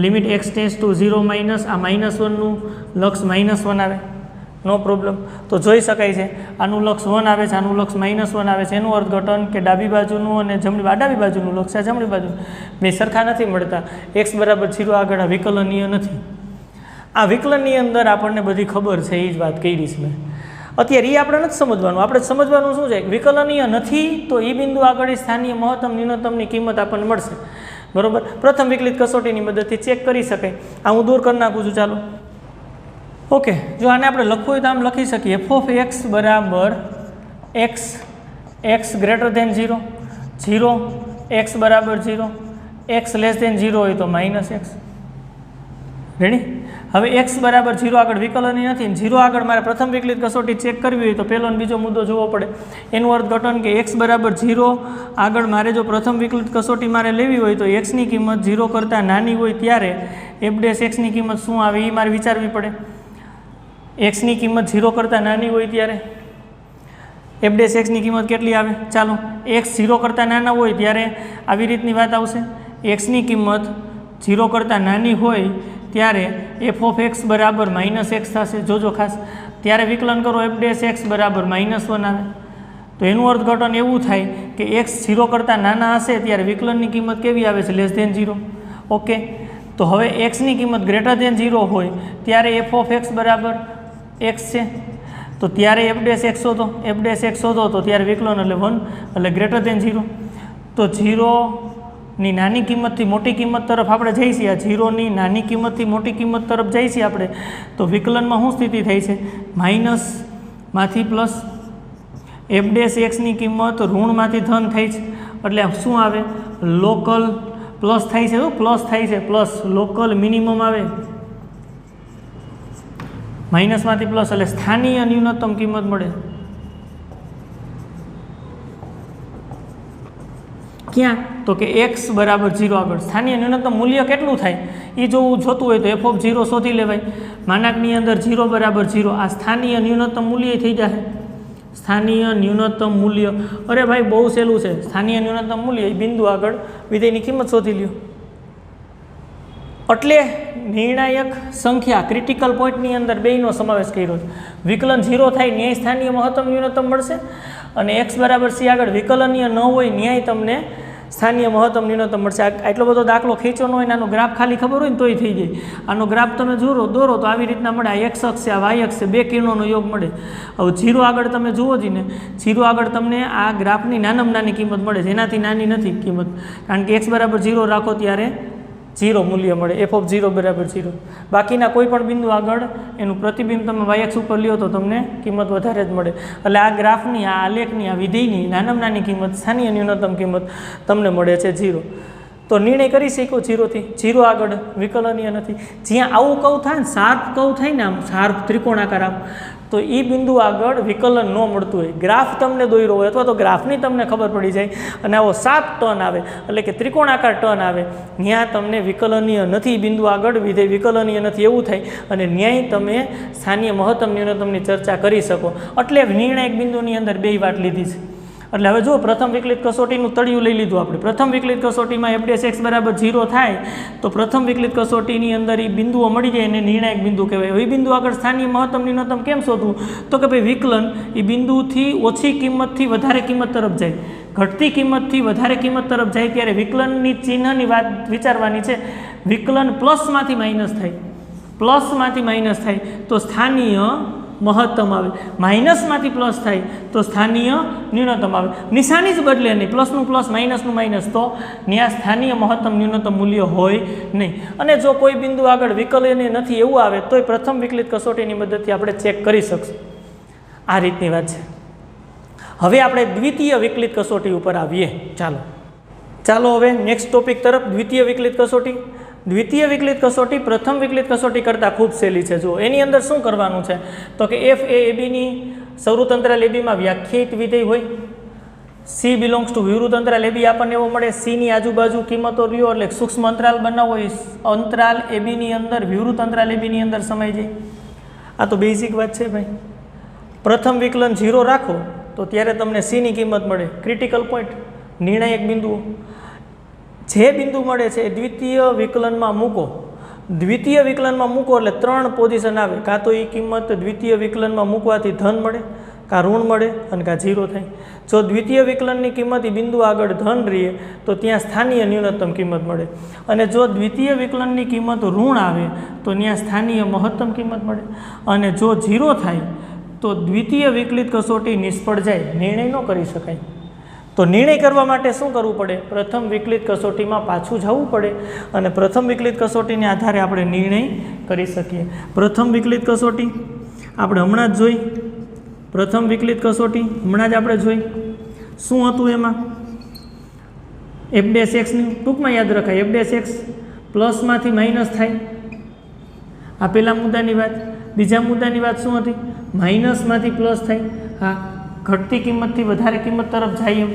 limit x tends to zero minus આ -1નું લક્ષ -1 આવે. No problem. તો જોઈ શકાય છે આનું લક્ષ 1 આવે છે, આનું લક્ષ -1 આવે છે. એનું અર્થઘટન કે ડાબી બાજુનું અને ડાબી બાજુનું લક્ષ આ જમણી બાજુ બે સરખા નથી મળતા. એક્સ બરાબર 0 આગળ આ વિકલનીય નથી. આ વિકલનની અંદર આપણને બધી ખબર છે, એ જ વાત કરી છે મેં. અત્યારે એ આપણે નથી સમજવાનું. આપણે સમજવાનું શું છે વિકલનીય નથી તો એ બિંદુ આગળ સ્થાનીય મહત્તમ ન્યૂનતમની કિંમત આપણને મળશે. બરાબર. પ્રથમ વિકલિત કસોટીની મદદથી ચેક કરી શકાય. આ હું દૂર કરી નાખું છું. ચાલો ઓકે. જો આને આપણે લખવું હોય તો આમ લખી શકીએ એફ ઓફ એક્સ બરાબર X X greater than 0 0 X બરાબર 0 એક્સ લેસ ધેન 0 હોય તો -x. રેડી. હવે એક્સ બરાબર 0 આગળ વિકલનની નથી, 0 આગળ મારે પ્રથમ વિકલિત કસોટી ચેક કરવી હોય તો પહેલો અને બીજો મુદ્દો જોવો પડે. એનું અર્થઘટન કે એક્સ બરાબર 0 આગળ મારે જો પ્રથમ વિકલિત કસોટી મારે લેવી હોય તો એક્સની કિંમત 0 કરતાં નાની હોય ત્યારે એફ ડેશ એક્સની કિંમત શું આવે એ મારે વિચારવી પડે. એક્સની કિંમત 0 કરતાં નાની હોય ત્યારે એફ ડેશ એક્સની કિંમત કેટલી આવે? ચાલો એક્સ 0 કરતાં નાના હોય ત્યારે આવી રીતની વાત આવશે. એક્સની કિંમત 0 કરતાં નાની હોય ત્યારે એફ ઓફ એક્સ બરાબર -x થશે. જોજો ખાસ ત્યારે વિકલન કરો એફ ડેશ એક્સ બરાબર -1 આવે. તો એનું અર્થઘટન એવું થાય કે એક્સ 0 કરતાં નાના હશે ત્યારે વિકલનની કિંમત કેવી આવે છે? Less than 0. ઓકે. તો હવે એક્સની કિંમત ગ્રેટર ધેન 0 હોય ત્યારે એફ ઓફ એક્સ બરાબર એક્સ છે. તો ત્યારે એફ ડેશ એક્સ શોધો. એફ ડેશ એક્સ શોધો તો ત્યારે વિકલન એટલે 1 એટલે ગ્રેટર ધેન 0. તો 0ની નાની કિંમતથી મોટી કિંમત તરફ આપણે જઈએ છીએ. આ 0ની નાની કિંમતથી મોટી કિંમત તરફ જઈએ છીએ આપણે. તો વિકલનમાં શું સ્થિતિ થઈ છે? માઇનસમાંથી પ્લસ. એફ ડેશ એક્સની કિંમત ઋણમાંથી ધન થઈ છે એટલે શું આવે? લોકલ પ્લસ થાય છે. પ્લસ થાય છે, પ્લસ લોકલ મિનિમમ આવે. માઇનસમાંથી પ્લસ એટલે સ્થાનીય ન્યૂનતમ કિંમત મળે. ક્યાં? તો કે એક્સ બરાબર 0 આગળ સ્થાનીય ન્યૂનતમ મૂલ્ય કેટલું થાય એ જોતું હોય તો એફ ઓફ 0 શોધી લેવાય. માનાંકની અંદર 0 બરાબર 0 આ સ્થાનીય ન્યૂનતમ મૂલ્ય થઈ જાય. સ્થાનીય ન્યૂનતમ મૂલ્ય, અરે ભાઈ બહુ સહેલું છે. સ્થાનીય ન્યૂનતમ મૂલ્ય એ બિંદુ આગળ વિધેયની કિંમત શોધી લ્યો. એટલે નિર્ણાયક સંખ્યા ક્રિટિકલ પોઈન્ટની અંદર બેયનો સમાવેશ કર્યો છે. વિકલન 0 થાય ન્યાય સ્થાનીય મહત્તમ ન્યૂનતમ મળશે અને એક્સ બરાબર c આગળ વિકલનીય ન હોય ન્યાય તમને સ્થાનીય મહત્તમ ન્યૂનતમ મળશે. આટલો બધો દાખલો ખેંચો ન હોય ને આનો ગ્રાફ ખાલી ખબર હોય ને તોય થઈ જાય. આનો ગ્રાફ તમે દોરો તો આવી રીતના મળે. આ એક્સ અક્ષ છે, આ વાય અક્ષ છે, બે કિરણોનો યોગ મળે. હવે 0 આગળ તમે જુઓ જ ને, 0 આગળ તમને આ ગ્રાફની નાનામાં નાની કિંમત મળે છે, એનાથી નાની નથી કિંમત. કારણ કે એક્સ બરાબર 0 રાખો ત્યારે 0 મૂલ્ય મળે. એફ ઓફ 0 બરાબર 0. બાકીના કોઈ પણ બિંદુ આગળ એનું પ્રતિબિંબ તમે વાય અક્ષ ઉપર લ્યો તો તમને કિંમત વધારે જ મળે. એટલે આ ગ્રાફની, આ આલેખની, આ વિધેયની નાનામાં નાની કિંમત, સ્થાનીય ન્યૂનતમ કિંમત તમને મળે છે 0. તો નિર્ણય કરી શકો 0થી. 0 આગળ વિકલનીય નથી. જ્યાં આવું કવ થાય ને, શાર્પ કવ થાય ને, આમ શાર્પ ત્રિકોણાકાર આમ, તો એ બિંદુ આગળ વિકલન ન મળતું હોય. ગ્રાફ તમને દોર્યો હોય અથવા તો ગ્રાફની તમને ખબર પડી જાય અને આવો શાર્પ ટર્ન આવે એટલે કે ત્રિકોણાકાર ટર્ન આવે, ત્યાં તમને વિકલનીય નથી બિંદુ આગળ વિધેય વિકલનીય નથી એવું થાય અને ન્યાય તમે સ્થાનીય મહત્તમ ન્યૂનતમની ચર્ચા કરી શકો. એટલે નિર્ણાયક બિંદુની અંદર બે વાત લીધી છે. એટલે હવે જો પ્રથમ વિકલિત કસોટીનું તળિયું લઈ લીધું આપણે. પ્રથમ વિકલિત કસોટીમાં એફ ડેશ એક્સ બરાબર 0 થાય તો પ્રથમ વિકલિત કસોટીની અંદર એ બિંદુઓ મળી જાય એને નિર્ણાયક બિંદુ કહેવાય. એ બિંદુ આગળ સ્થાનીય મહત્તમ ન્યૂનતમ કેમ શોધવું? તો કે ભાઈ વિકલન એ બિંદુથી ઓછી કિંમતથી વધારે કિંમત તરફ જાય, ઘટતી કિંમતથી વધારે કિંમત તરફ જાય ત્યારે વિકલનની ચિહ્નની વાત વિચારવાની છે. વિકલન પ્લસમાંથી માઇનસ થાય, પ્લસમાંથી માઇનસ થાય તો સ્થાનીય મહત્તમ આવે, માઇનસમાંથી પ્લસ થાય તો સ્થાનીય ન્યૂનતમ આવે. નિશાની જ બદલે નહીં, પ્લસનું પ્લસ માઇનસનું માઇનસ, તો ત્યાં સ્થાનીય મહત્તમ ન્યૂનતમ મૂલ્ય હોય નહીં. અને જો કોઈ બિંદુ આગળ વિકલનીય નથી એવું આવે તોય પ્રથમ વિકલિત કસોટીની મદદથી આપણે ચેક કરી શકશું. આ રીતની વાત છે. હવે આપણે દ્વિતીય વિકલિત કસોટી ઉપર આવીએ. ચાલો હવે નેક્સ્ટ ટોપિક તરફ. દ્વિતીય વિકલિત કસોટી. દ્વિતીય વિકલિત કસોટી પ્રથમ વિકલિત કસોટી કરતાં ખૂબ સહેલી છે. જો એની અંદર શું કરવાનું છે તો કે એફ એ એબીની સૌરુત અંતરાલ એબીમાં વ્યાખ્યાયિત વિધેય હોય. સી બિલોંગ્સ ટુ વિવૃત અંતરાલ એબી આપણને એવો મળે. સીની આજુબાજુ કિંમતો લ્યો એટલે સૂક્ષ્મ અંતરાલ બનાવો. અંતરાલ એબીની અંદર વિવૃત અંતરાલ એબીની અંદર સમાઈ જાય. આ તો બેઝિક વાત છે ભાઈ. પ્રથમ વિકલન 0 રાખો તો ત્યારે તમને સીની કિંમત મળે. ક્રિટિકલ પોઈન્ટ, નિર્ણાયક બિંદુઓ જે બિંદુ મળે છે એ દ્વિતીય વિકલનમાં મૂકો. દ્વિતીય વિકલનમાં મૂકો એટલે 3 પોઝિશન આવે. કાં તો એ કિંમત દ્વિતીય વિકલનમાં મૂકવાથી ધન મળે, કાં ઋણ મળે અને કાં 0 થાય. જો દ્વિતીય વિકલનની કિંમત એ બિંદુ આગળ ધન રહીએ તો ત્યાં સ્થાનીય ન્યૂનતમ કિંમત મળે. અને જો દ્વિતીય વિકલનની કિંમત ઋણ આવે તો ત્યાં સ્થાનીય મહત્તમ કિંમત મળે. અને જો 0 થાય તો દ્વિતીય વિકલિત કસોટી નિષ્ફળ જાય, નિર્ણય ન કરી શકાય. તો નિર્ણય કરવા માટે શું કરવું પડે? પ્રથમ વિકલિત કસોટીમાં પાછું જવું પડે અને પ્રથમ વિકલિત કસોટીને આધારે આપણે નિર્ણય કરી શકીએ. પ્રથમ વિકલિત કસોટી આપણે હમણાં જ જોઈ. પ્રથમ વિકલિત કસોટી હમણાં જ આપણે જોઈ. શું હતું એમાં? f'(x)ની ટૂંકમાં યાદ રખાય. f'(x) પ્લસમાંથી માઇનસ થાય. આ પહેલા મુદ્દાની વાત. બીજા મુદ્દાની વાત શું હતી? માઇનસમાંથી પ્લસ થાય. હા, ઘટતી કિંમતથી વધારે કિંમત તરફ જાય એમ,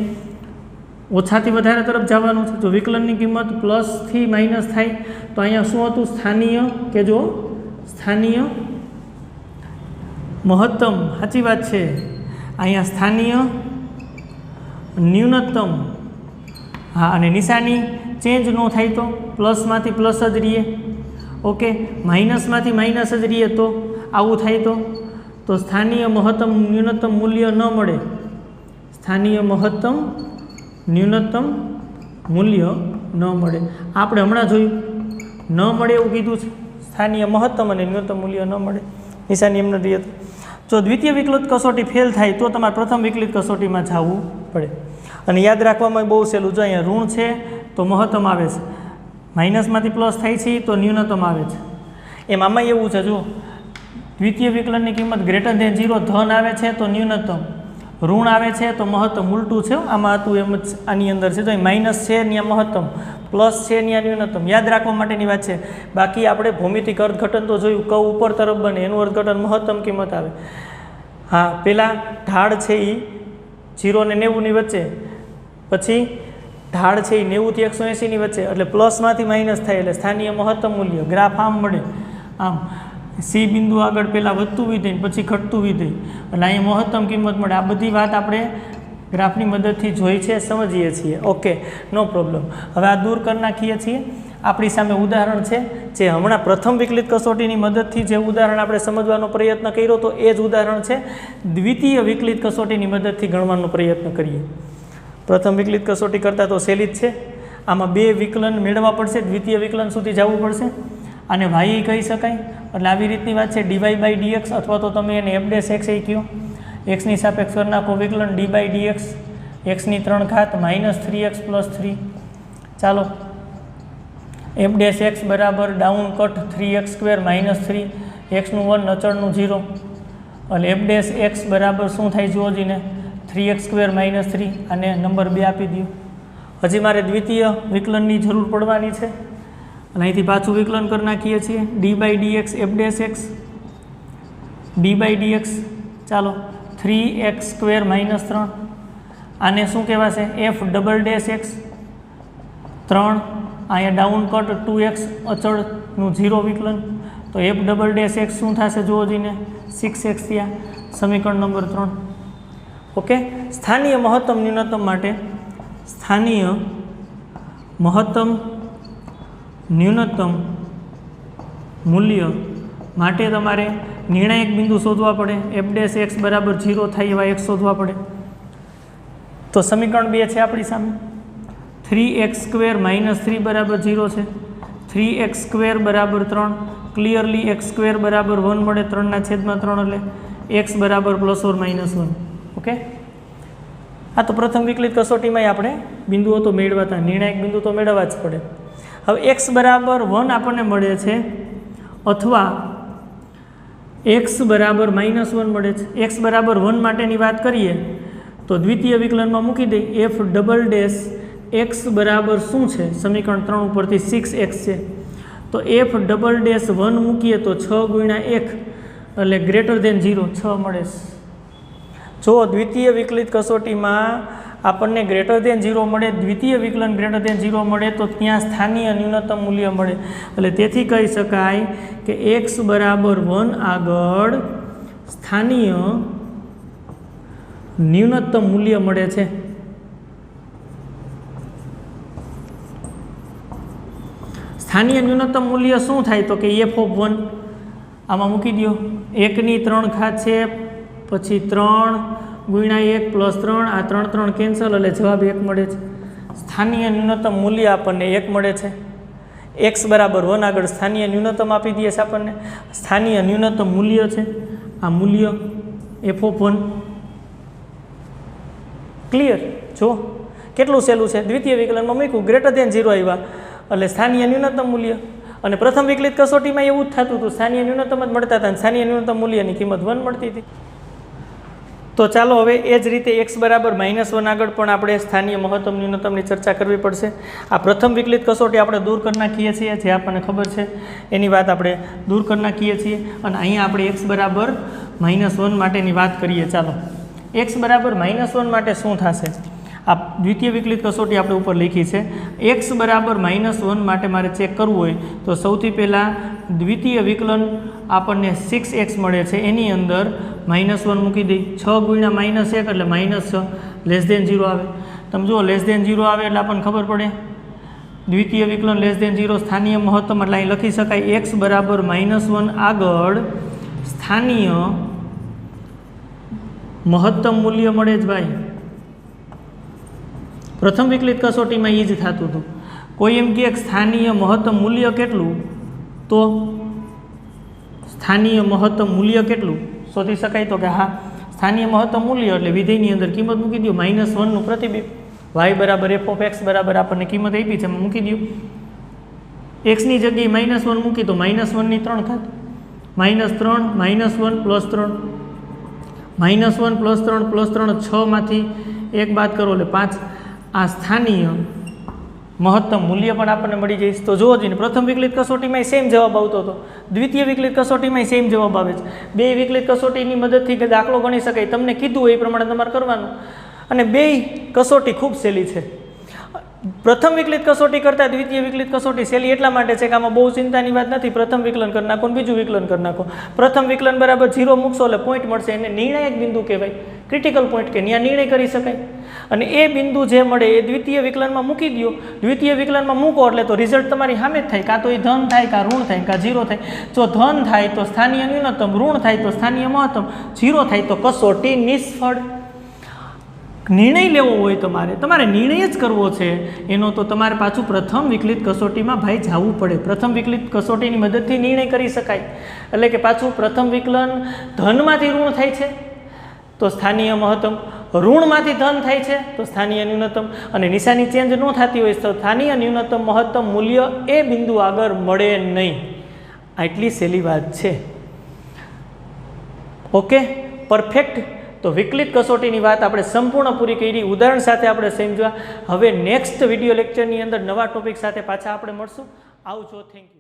ઓછાથી વધારે તરફ જવાનું છે. જો વિકલનની કિંમત પ્લસથી માઇનસ થાય તો અહીંયા શું હતું? સ્થાનીય કે જો સ્થાનીય મહત્તમ. સાચી વાત છે. અહીંયા સ્થાનીય ન્યૂનતમ. હા, અને નિશાની ચેન્જ ન થાય તો પ્લસમાંથી પ્લસ જ રહીએ. ઓકે, માઇનસમાંથી માઇનસ જ રહીએ તો આવું થાય તો સ્થાનીય મહત્તમ ન્યૂનતમ મૂલ્ય ન મળે. સ્થાનીય મહત્તમ ન્યૂનતમ મૂલ્ય ન મળે. આપણે હમણાં જોયું ન મળે એવું કીધું છે. સ્થાનીય મહત્તમ અને ન્યૂનતમ મૂલ્ય ન મળે, નિશાની એમને રહીએ તો. જો દ્વિતીય વિકલિત કસોટી ફેલ થાય તો તમારે પ્રથમ વિકલિત કસોટીમાં જવું પડે. અને યાદ રાખવામાં બહુ સહેલું. જો અહીંયા ઋણ છે તો મહત્તમ આવે છે, માઇનસમાંથી પ્લસ થાય છે તો ન્યૂનતમ આવે છે. એમ આમાં એવું છે, જો દ્વિતીય વિકલનની કિંમત >0 ધન આવે છે તો ન્યૂનતમ, ઋણ આવે છે તો મહત્તમ. ઉલટું છે આમાં હતું એમ જ આની અંદર છે. તો માઇનસ છે ત્યાં મહત્તમ, પ્લસ છે ત્યાં ન્યૂનતમ. યાદ રાખવા માટેની વાત છે. બાકી આપણે ભૌમિતિક અર્થઘટન તો જોયું, કર્વ ઉપર તરફ બને એનું અર્થઘટન મહત્તમ કિંમત આવે. હા, પહેલાં ઢાળ છે એ 0 અને 90ની વચ્ચે, પછી ઢાળ છે એ 90 થી 180ની વચ્ચે, એટલે પ્લસમાંથી માઇનસ થાય એટલે સ્થાનીય મહત્તમ મૂલ્ય. ગ્રાફ આમ મળે. આમ સી બિંદુ આગળ પહેલાં વધતું વિધેય પછી ઘટતું વિધેય, એટલે અહીંયા મહત્તમ કિંમત મળે. આ બધી વાત આપણે ગ્રાફની મદદથી જોઈ છે, સમજીએ છીએ. ઓકે, નો પ્રોબ્લેમ. હવે આ દૂર કરી નાખીએ છીએ. આપણી સામે ઉદાહરણ છે જે હમણાં પ્રથમ વિકલિત કસોટીની મદદથી જે ઉદાહરણ આપણે સમજવાનો પ્રયત્ન કર્યો તો એ જ ઉદાહરણ છે દ્વિતીય વિકલિત કસોટીની મદદથી ગણવાનો પ્રયત્ન કરીએ. પ્રથમ વિકલિત કસોટી કરતાં તો સહેલી જ છે. આમાં 2 વિકલન મેળવવા પડશે, દ્વિતીય વિકલન સુધી જવું પડશે. અને y કહી શકાય. એટલે આવી રીતની વાત છે. dy/dx અથવા તો તમે એને f'(x) કહો. x ની સાપેક્ષ કરી નાખો વિકલન d/dx, x3 -3x + 3. ચાલો, f'(x) બરાબર ડાઉન કટ 3x² - 3, x1 અચળનું 0. એટલે f'(x) બરાબર શું થાય જુઓ જીને? 3x² - 3. અને નંબર 2 આપી દો. હજી મારે દ્વિતીય વિકલનની જરૂર પડવાની છે. અને અહીંથી પાછું વિકલન કરી નાખીએ છીએ. d/dx f'(x) d/dx. ચાલો, 3x² - 3. આને શું કહેવાશે? f'(x) 3. અહીંયા ડાઉન કટ 2x અચળનું 0 વિકલન. તો f'(x) શું થશે જુઓ જીને? 6x થયા. સમીકરણ નંબર 3. ઓકે, સ્થાનીય મહત્તમ ન્યૂનતમ માટે સ્થાનીય મહત્તમ ન્યૂનતમ મૂલ્ય માટે તમારે નિર્ણાયક બિંદુ શોધવા પડે. f'(x) બરાબર 0 થાય એવા x શોધવા પડે. તો સમીકરણ 2 છે આપણી સામે. 3x² - 3 બરાબર 0 છે. 3x² બરાબર 3. ક્લિયરલી x² બરાબર 1 મળે. 3/3 એટલે x બરાબર +or-1. ઓકે, આ તો પ્રથમ વિકલિત કસોટીમાં આપણે બિંદુઓ તો મેળવ્યા હતા, નિર્ણાયક બિંદુ તો મેળવવા જ પડે. હવે x બરાબર 1 આપણને મળે છે અથવા x બરાબર -1 મળે છે. x બરાબર 1 માટેની વાત કરીએ તો દ્વિતીય વિકલનમાં મૂકી દઈએ f ડબલ ડેશ x બરાબર શું છે, સમીકરણ 3 ઉપરથી 6x છે, તો f ડબલ ડેશ 1 મૂકીએ તો 6 × 1 એટલે ગ્રેટર દેન 0 6 મળે છે. જો દ્વિતીય વિકલિત કસોટીમાં આપણને ગ્રેટર દેન 0 મળે, દ્વિતીય વિકલન ગ્રેટર દેન 0 મળે તો ત્યાં સ્થાનીય ન્યૂનતમ મૂલ્ય મળે. એટલે તેથી કહી શકાય કે x બરાબર 1 આગળ સ્થાનીય ન્યૂનતમ મૂલ્ય મળે છે. સ્થાનીય ન્યૂનતમ મૂલ્ય શું થાય તો કે f(1) આમાં મૂકી દો, 1ની 3 ઘાત છે, પછી 3 × 1 + 3, આ 3 3 કેન્સલ એટલે જવાબ 1 મળે છે. સ્થાનીય ન્યૂનતમ મૂલ્ય આપણને 1 મળે છે. x બરાબર 1 આગળ સ્થાનીય ન્યૂનતમ આપી દઈએ છે આપણને, સ્થાનીય ન્યૂનતમ મૂલ્ય છે આ મૂલ્ય f(1). ક્લિયર? જો કેટલું સહેલું છે, દ્વિતીય વિકલનમાં મૂક્યું ગ્રેટર દેન 0 આવ્યા એટલે સ્થાનીય ન્યૂનતમ મૂલ્ય, અને પ્રથમ વિકલિત કસોટીમાં એવું જ થતું હતું, સ્થાનીય ન્યૂનતમ જ મળતા હતા અને સ્થાનીય ન્યૂનતમ મૂલ્યની કિંમત 1 મળતી હતી. તો ચાલો હવે એ જ રીતે x બરાબર -1 આગળ પણ આપણે સ્થાનીય મહત્તમ ન્યૂનતમની ચર્ચા કરવી પડશે. આ પ્રથમ વિકલિત કસોટી આપણે દૂર કરી નાખીએ છીએ, જે આપણને ખબર છે એની વાત આપણે દૂર કરી નાખીએ છીએ, અને અહીંયા આપણે x બરાબર -1 માટેની વાત કરીએ. ચાલો x બરાબર -1 માટે શું થશે, આ દ્વિતીય વિકલિત કસોટી આપણે ઉપર લખી છે. x બરાબર -1 માટે મારે ચેક કરવું હોય તો સૌથી પહેલાં દ્વિતીય વિકલન આપણને 6x મળે છે, એની અંદર -1 મૂકી દઈ, 6 × -1 એટલે -6 <0 આવે. તમે જુઓ <0 આવે એટલે આપણને ખબર પડે દ્વિતીય વિકલન <0 સ્થાનીય મહત્તમ, એટલે અહીં લખી શકાય x બરાબર -1 આગળ સ્થાનીય મહત્તમ મૂલ્ય મળે જ ભાઈ. પ્રથમ વિકલિત કસોટીમાં એ જ થતું હતું. કોઈ એમ કહે સ્થાનીય મહત્તમ મૂલ્ય કેટલું, તો સ્થાનીય મહત્તમ મૂલ્ય કેટલું શોધી શકાય તો કે હા, સ્થાનીય મહત્તમ મૂલ્ય એટલે વિધેયની અંદર કિંમત મૂકી દો, -1નું પ્રતિબિંબ, y બરાબર f(x) બરાબર આપણને કિંમત આપી છે, મૂકી દો. એક્સની જગ્યાએ -1 મૂકી તો -1ની 3 ઘાત, -3 -1 +3 -1 +3 +3 6 માંથી 1 બાદ કરો એટલે 5. આ સ્થાનીય મહત્તમ મૂલ્ય પણ આપણને મળી જઈશ. તો જુઓ જઈને પ્રથમ વિકલિત કસોટીમાં સેમ જવાબ આવતો હતો, દ્વિતીય વિકલિત કસોટીમાં સેમ જવાબ આવે છે. બે વિકલિત કસોટીની મદદથી દાખલો ગણી શકાય, તમને કીધું હોય એ પ્રમાણે તમારે કરવાનું, અને બે કસોટી ખૂબ સહેલી છે. પ્રથમ વિકલિત કસોટી કરતાં દ્વિતીય વિકલિત કસોટી સહેલી એટલા માટે છે કે આમાં બહુ ચિંતાની વાત નથી. પ્રથમ વિકલન કરી નાખો અને બીજું વિકલન કરી નાખો. પ્રથમ વિકલન બરાબર 0 મૂકશો એટલે પોઈન્ટ મળશે, એને નિર્ણાયક બિંદુ કહેવાય, ક્રિટિકલ પોઈન્ટ કે ત્યાં નિર્ણય કરી શકાય. અને એ બિંદુ જે મળે એ દ્વિતીય વિકલનમાં મૂકી દો, દ્વિતીય વિકલનમાં મૂકો એટલે તો રિઝલ્ટ તમારી સામે જ થાય, કાં તો એ ધન થાય, કાં ઋણ થાય, કાં 0 થાય. જો ધન થાય તો સ્થાનીય ન્યૂનતમ, ઋણ થાય તો સ્થાનીય મહત્તમ, 0 થાય તો કસોટી નિષ્ફળ. નિર્ણય લેવો હોય તમારે નિર્ણય જ કરવો છે એનો, તો તમારે પાછું પ્રથમ વિકલિત કસોટીમાં ભાઈ જવું પડે. પ્રથમ વિકલિત કસોટીની મદદથી નિર્ણય કરી શકાય, એટલે કે પાછું પ્રથમ વિકલન ધનમાંથી ઋણ થાય છે તો સ્થાનીય મહત્તમ, ઋણમાંથી ધન થાય છે તો સ્થાનીય ન્યૂનતમ, અને નિશાની ચેન્જ ન થતી હોય તો સ્થાનીય ન્યૂનતમ મહત્તમ મૂલ્ય એ બિંદુ આગળ મળે નહીં. આટલી સહેલી વાત છે. Okay, perfect. તો વિકલિત કસોટીની વાત આપણે સંપૂર્ણ પૂરી કરી, ઉદાહરણ સાથે આપણે સમજ્યા. હવે નેક્સ્ટ વિડીયો લેક્ચરની અંદર નવા ટોપિક સાથે પાછા આપણે મળશું. આવજો, થેન્ક યુ.